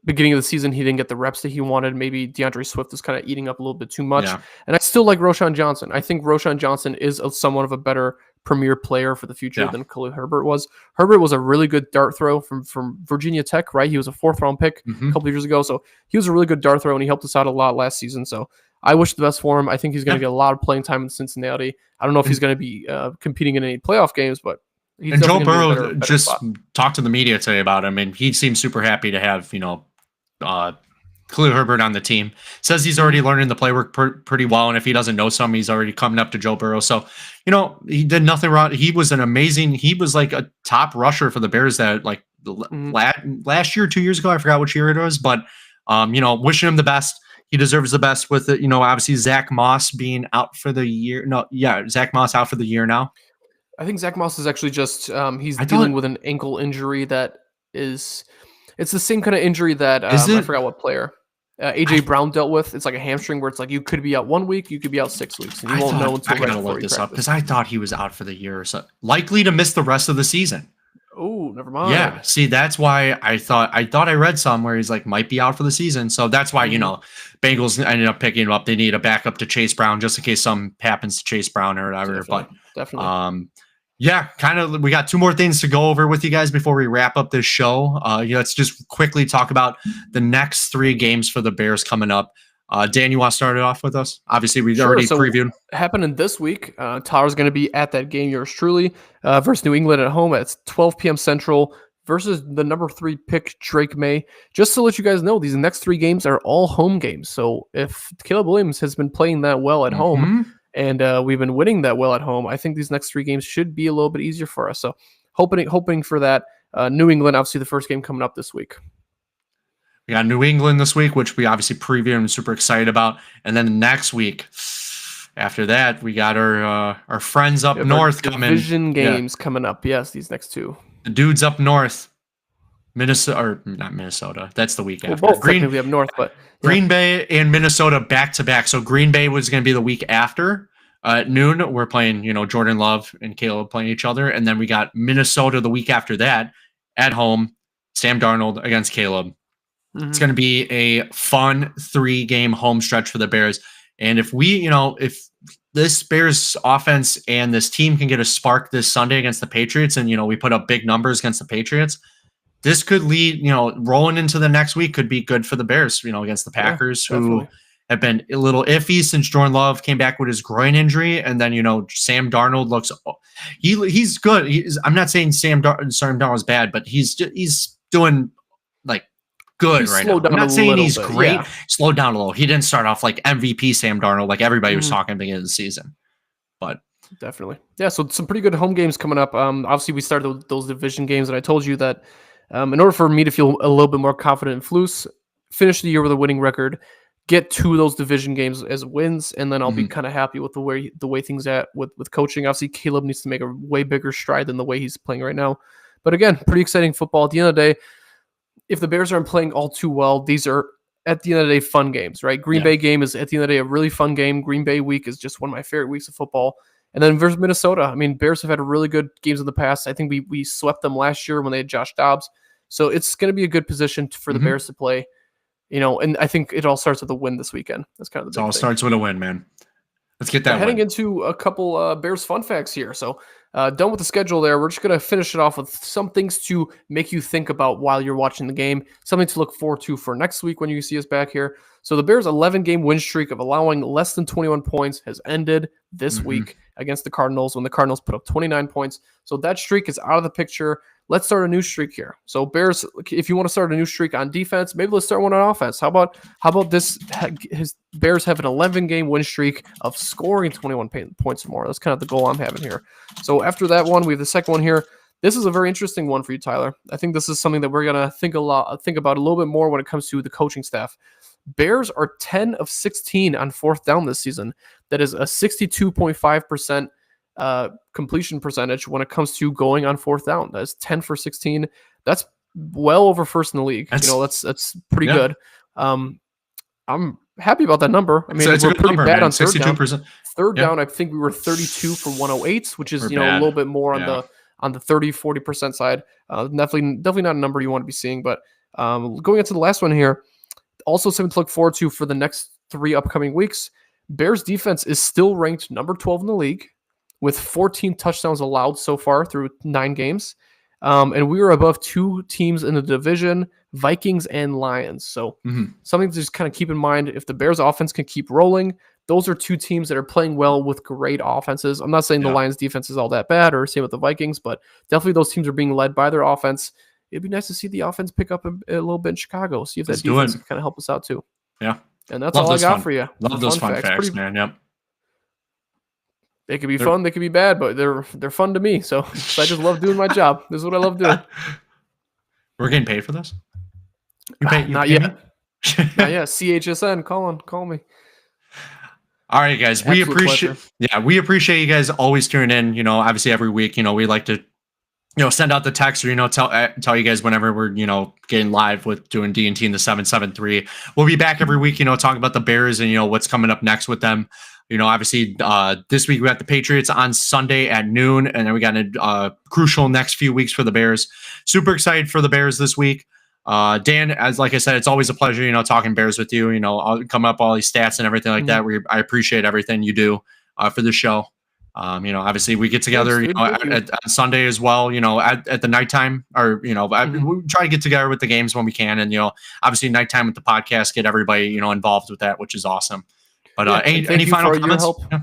beginning of the season he didn't get the reps that he wanted. Maybe DeAndre Swift is kind of eating up a little bit too much. And I still like Roschon Johnson. I think Roschon Johnson is somewhat of a better premier player for the future than Khalil Herbert was. Herbert was a really good dart throw from Virginia Tech, right? He was a 4th-round pick a couple of years ago, so he was a really good dart throw, and he helped us out a lot last season. So I wish the best for him. I think he's going to get a lot of playing time in Cincinnati. I don't know if he's going to be competing in any playoff games, but He's And Joe definitely gonna be in a Burrow better just spot. talked to the media today about him, and he seems super happy to have Khalil Herbert on the team. Says he's already learning the playbook pretty well, and if he doesn't know something, he's already coming up to Joe Burrow. So, he did nothing wrong. He was he was like a top rusher for the Bears that like last year, 2 years ago. I forgot which year it was, but wishing him the best. He deserves the best with it. Obviously Zach Moss being out for the year. No, yeah, Zach Moss out for the year now. I think Zach Moss is actually just he's I dealing thought, with an ankle injury that is it's the same kind of injury that is I it? forgot what player AJ Brown dealt with. It's like a hamstring where it's like you could be out 1 week, you could be out 6 weeks, and you won't know until I right gotta before look you this up because practice. I thought he was out for the year or so, likely to miss the rest of the season. Oh, never mind. Yeah, see, that's why I thought I read somewhere he's like might be out for the season. So that's why Bengals ended up picking him up. They need a backup to Chase Brown just in case something happens to Chase Brown or whatever. Definitely. Yeah, kind of. We got two more things to go over with you guys before we wrap up this show. Let's just quickly talk about the next 3 games for the Bears coming up. Dan, you want to start it off with us? Obviously, we've already previewed. Happening this week, Tyler's going to be at that game, yours truly, versus New England at home at 12 p.m. Central versus the number 3 pick, Drake May. Just to let you guys know, these next 3 games are all home games. So if Caleb Williams has been playing that well at home and we've been winning that well at home, I think these next 3 games should be a little bit easier for us. So hoping for that. New England, obviously the first game coming up this week. We got New England this week, which we obviously preview and super excited about. And then next week, after that, we got our friends up north coming. Division games coming up. Yes, these next 2. The dudes up north, Minnesota, or not Minnesota. That's the week after. Both technically up north, but Green Bay and Minnesota back to back. So Green Bay was going to be the week after. At noon, we're playing, Jordan Love and Caleb playing each other. And then we got Minnesota the week after that at home, Sam Darnold against Caleb. It's going to be a fun 3-game home stretch for the Bears. And if if this Bears offense and this team can get a spark this Sunday against the Patriots and, we put up big numbers against the Patriots, this could lead, rolling into the next week could be good for the Bears, against the Packers who have been a little iffy since Jordan Love came back with his groin injury. And then, Sam Darnold looks, he's good. I'm not saying Sam Darnold is bad, but he's doing like good right now. I'm not saying he's great. Yeah. Slowed down a little. He didn't start off like MVP Sam Darnold like everybody was talking at the beginning of the season. But definitely. Yeah, so some pretty good home games coming up. Obviously, we started those division games, and I told you that in order for me to feel a little bit more confident in Flus, finish the year with a winning record, get 2 of those division games as wins, and then I'll be kind of happy with the way things at with coaching. Obviously, Caleb needs to make a way bigger stride than the way he's playing right now. But again, pretty exciting football. At the end of the day, if the Bears aren't playing all too well, these are, at the end of the day, fun games, right? Green Bay game is, at the end of the day, a really fun game. Green Bay week is just one of my favorite weeks of football. And then versus Minnesota, I mean, Bears have had really good games in the past. I think we swept them last year when they had Josh Dobbs. So it's going to be a good position for the Bears to play, and I think it all starts with a win this weekend. That's kind of the big thing. Starts with a win, man. Let's get that heading into a couple Bears fun facts here. So done with the schedule there. We're just going to finish it off with some things to make you think about while you're watching the game, something to look forward to for next week when you see us back here. So the Bears' 11-game win streak of allowing less than 21 points has ended this week against the Cardinals when the Cardinals put up 29 points. So that streak is out of the picture. Let's start a new streak here. So Bears, if you want to start a new streak on defense, maybe let's start one on offense. How about this? His Bears have an 11-game win streak of scoring 21 points or more. That's kind of the goal I'm having here. So after that one, we have the second one here. This is a very interesting one for you, Tyler. I think this is something that we're gonna think about a little bit more when it comes to the coaching staff. Bears are 10 of 16 on 4th down this season. That is a 62.5% completion percentage when it comes to going on 4th down. That's 10 for 16. That's well over first in the league. That's pretty good. I'm happy about that number. I mean, we're pretty number, bad man. on 62%. Down. Third down, I think we were 32 for 108, which is a little bit more on the 30-40% side. Definitely not a number you want to be seeing. But going into the last one here, also something to look forward to for the next 3 upcoming weeks. Bears defense is still ranked number 12 in the league, with 14 touchdowns allowed so far through 9 games. And we are above 2 teams in the division, Vikings and Lions. So something to just kind of keep in mind. If the Bears offense can keep rolling, those are two teams that are playing well with great offenses. I'm not saying the Lions defense is all that bad, or same with the Vikings, but definitely those teams are being led by their offense. It'd be nice to see the offense pick up a little bit in Chicago. See if that defense can kind of help us out too. Yeah. And that's all I got for you. Love those fun facts, man. Yep. They could be fun, they could be bad, but they're fun to me. So I just love doing my job. This is what I love doing. We're getting paid for this? Not yet. Not yet. CHSN, call me. All right, guys. We appreciate you guys always tuning in. You know, obviously every week, you know, we like to, you know, send out the text or, you know, tell you guys whenever we're, you know, getting live with doing D&T in the 773. We'll be back every week, you know, talking about the Bears and, you know, what's coming up next with them. You know, obviously this week we got the Patriots on Sunday at noon, and then we got a crucial next few weeks for the Bears. Super excited for the Bears this week. Dan, as like I said, it's always a pleasure, you know, talking Bears with you. You know, I'll come up all these stats and everything like that. I appreciate everything you do for the show. You know, obviously we get together, you know, on Sunday as well, you know, at the nighttime, or, you know, we try to get together with the games when we can. And, you know, obviously nighttime with the podcast, get everybody, you know, involved with that, which is awesome. But any final comments? Help. Yeah.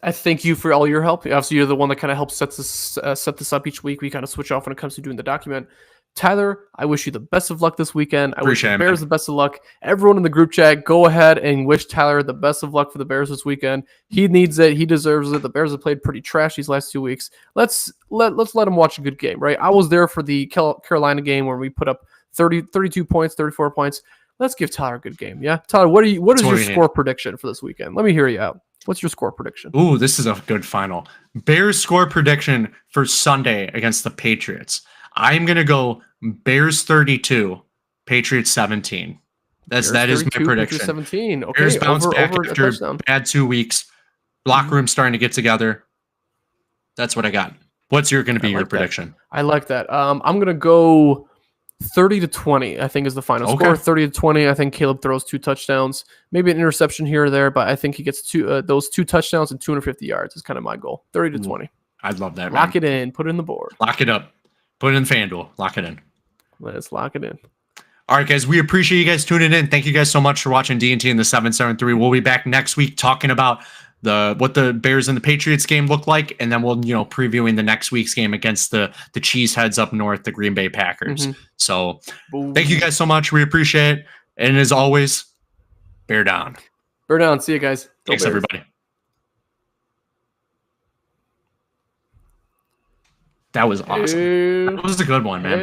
I thank you for all your help. Obviously, you're the one that kind of helps set this up each week. We kind of switch off when it comes to doing the document. Tyler, I wish you the best of luck this weekend. I wish the Bears the best of luck. Everyone in the group chat, go ahead and wish Tyler the best of luck for the Bears this weekend. He needs it. He deserves it. The Bears have played pretty trash these last 2 weeks. Let's let him watch a good game, right? I was there for the Carolina game where we put up 32 points, 34 points. Let's give Tyler a good game. Yeah, Tyler, what is your score prediction for this weekend? Let me hear you out. What's your score prediction? Ooh, this is a good final. Bears score prediction for Sunday against the Patriots. I'm gonna go Bears 32, Patriots 17. That is my prediction. 17. Okay, Bears bounce back after a bad 2 weeks. Locker room starting to get together. That's what I got. What's going to be your prediction? I like that. I'm gonna go 30-20, I think, is the final score. 30-20. I think Caleb throws 2 touchdowns, maybe an interception here or there, but I think he gets those 2 touchdowns and 250 yards is kind of my goal. 30-20. I'd love that. Lock it in. Put it in the board. Lock it up. Put it in FanDuel. Lock it in. Let's lock it in. All right, guys. We appreciate you guys tuning in. Thank you guys so much for watching D&T in the 773. We'll be back next week talking about what the Bears and the Patriots game look like, and then we'll, you know, previewing the next week's game against the Cheeseheads up north, the Green Bay Packers. So thank you guys so much. We appreciate it. And as always, bear down. Bear down. See you guys. Thanks, everybody. That was awesome. That was a good one, man.